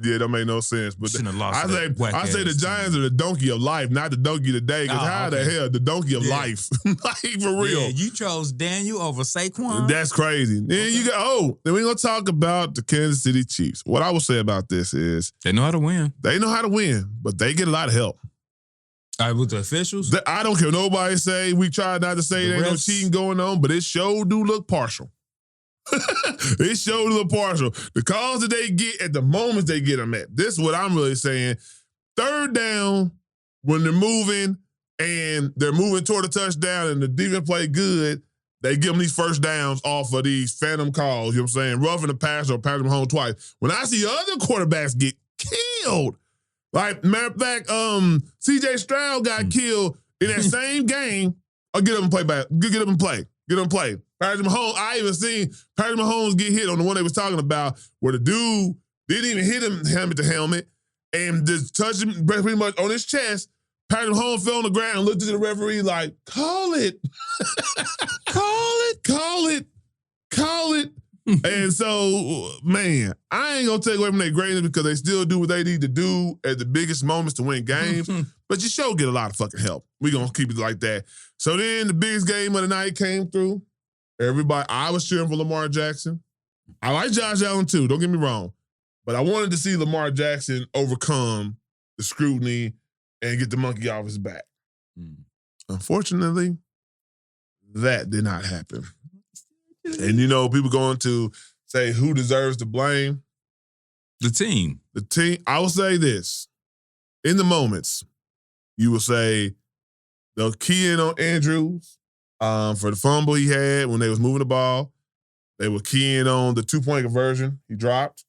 Yeah, that make no sense. But I say the Giants are the donkey of life, not the donkey of the day. Because how the hell the donkey of life? Like, for real. Yeah, you chose Daniel over Saquon. That's crazy. Then you got then we're gonna talk about the Kansas City Chiefs. What I will say about this is they know how to win. They know how to win, but they get a lot of help. With the officials? I don't care. Nobody say, we try not to say there ain't no cheating going on, but it sure do look partial. It showed a little partial. The calls that they get at the moments they get them at. This is what I'm really saying. Third down, when they're moving and they're moving toward the touchdown and the defense play good, they give them these first downs off of these phantom calls. You know what I'm saying? Roughing the passer or passing them home twice. When I see other quarterbacks get killed, like, matter of fact, C.J. Stroud got killed in that same game. I'll get up and play back. Get up and play. Get up and play. Patrick Mahomes, I even seen Patrick Mahomes get hit on the one they was talking about where the dude didn't even hit him helmet to helmet and just touched him pretty much on his chest. Patrick Mahomes fell on the ground and looked at the referee like, call it. Call it. And so, man, I ain't going to take away from their greatness because they still do what they need to do at the biggest moments to win games. But you sure get a lot of fucking help. We're going to keep it like that. So then the biggest game of the night came through. Everybody, I was cheering for Lamar Jackson. I like Josh Allen too, don't get me wrong. But I wanted to see Lamar Jackson overcome the scrutiny and get the monkey off his back. Unfortunately, that did not happen. And, you know, people going to say who deserves the blame? The team. The team. I will say this. In the moments, you will say they'll key in on Andrews for the fumble he had when they was moving the ball. They were keying on the 2-point conversion he dropped.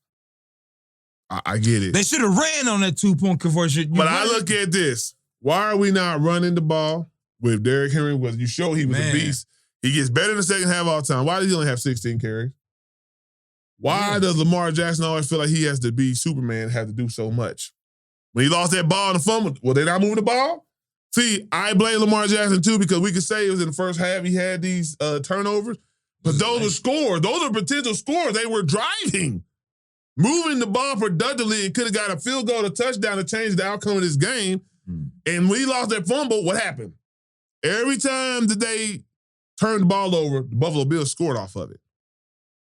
I get it. They should have ran on that 2-point conversion. But I look at this. Why are we not running the ball with Derrick Henry? Was you show he was a beast. He gets better in the second half all the time. Why does he only have 16 carries? Why does Lamar Jackson always feel like he has to be Superman, have to do so much? When he lost that ball in the fumble, were they not moving the ball? See, I blame Lamar Jackson too because we could say it was in the first half he had these turnovers, but those are scores. Those are potential scores. They were driving. Moving the ball productively and could have got a field goal, a touchdown to change the outcome of this game. And when he lost that fumble, what happened? Every time that they turned the ball over, the Buffalo Bills scored off of it.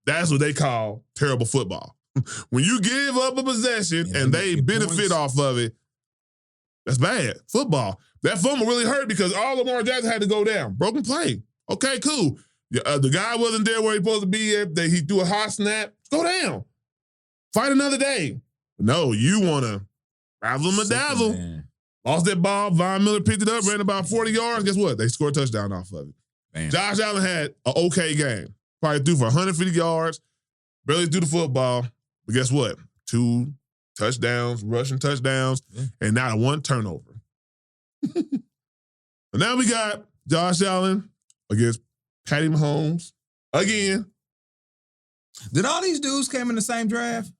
That's what they call terrible football. When you give up a possession and they benefit off of it, that's bad football. That fumble really hurt because all Lamar Jackson had to go down. Broken play. Okay, cool. The guy wasn't there where he's supposed to be at. He threw a hot snap. Go down. Fight another day. No, you want to razzle-ma-dazzle. Lost that ball. Von Miller picked it up, ran about 40 yards. Guess what? They scored a touchdown off of it. Bam. Josh Allen had an okay game. Probably threw for 150 yards. Barely threw the football. But guess what? 2 touchdowns, rushing touchdowns, and not 1 turnover. And now we got Josh Allen against Patty Mahomes again. Did all these dudes came in the same draft?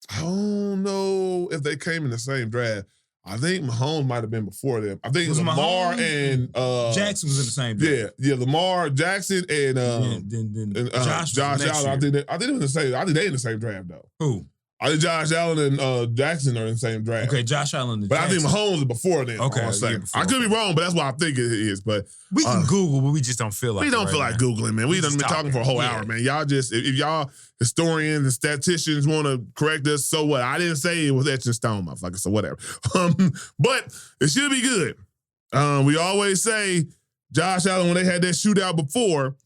I don't know if they came in the same draft. I think Mahomes might have been before them. I think Lamar and Jackson was in the same draft. Yeah, Lamar, Jackson, and Josh Allen. I think they was in the same. I think they in the same draft though. Who? I think Josh Allen and Jackson are in the same draft. Okay, Josh Allen and But Jackson. I think Mahomes is before them. Okay, I could be wrong, but that's what I think it is. But we can Google, but we just don't feel like we don't feel like Googling, man. We done been talking for a whole hour, man. Y'all just, if y'all historians and statisticians want to correct us, so what? I didn't say it was etched in stone, motherfucker, so whatever. But it should be good. We always say Josh Allen, when they had that shootout before,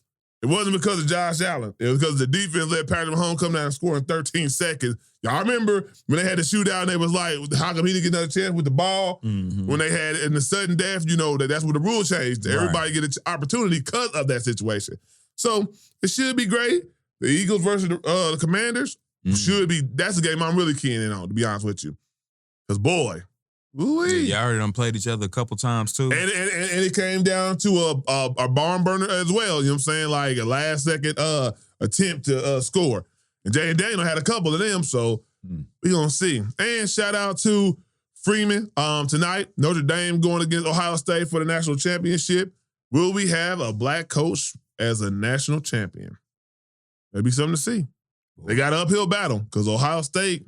it wasn't because of Josh Allen. It was because the defense let Patrick Mahomes come down and score in 13 seconds. Y'all remember when they had the shootout and they was like, how come he didn't get another chance with the ball? Mm-hmm. When they had in the sudden death, you know, that's when the rule changed. Right. Everybody get an opportunity because of that situation. So it should be great. The Eagles versus the Commanders should be, that's the game I'm really keying in on, to be honest with you. Because boy, y'all already done played each other a couple times too. And it came down to a barn burner as well. You know what I'm saying? Like a last second attempt to score. And Jay and Daniel had a couple of them, so we're going to see. And shout out to Freeman tonight. Notre Dame going against Ohio State for the national championship. Will we have a black coach as a national champion? That'd be something to see. They got an uphill battle because Ohio State,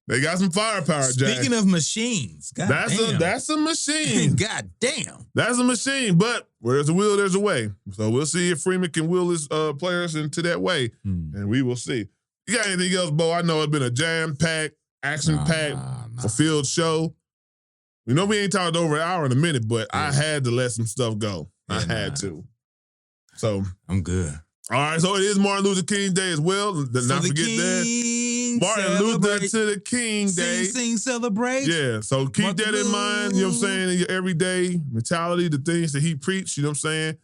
they got some firepower, Jack. Speaking of machines, that's a machine. God damn. That's a machine, but where there's a will, there's a way. So we'll see if Freeman can will his players into that way, and we will see. You got anything else, Bo? I know it's been a jam-packed, action-packed, fulfilled show. We know we ain't talked over an hour in a minute, but I had to let some stuff go. I had to. So I'm good. All right, so it is Martin Luther King Day as well. Not forget that. Martin Luther to the King Day. Sing, celebrate. Yeah, so keep that in mind, you know what I'm saying, in your everyday mentality, the things that he preached, you know what I'm saying?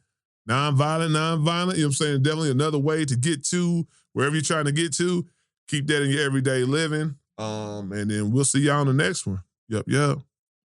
Nonviolent, you know what I'm saying? Definitely another way to get to wherever you're trying to get to. Keep that in your everyday living. And then we'll see y'all on the next one. Yep.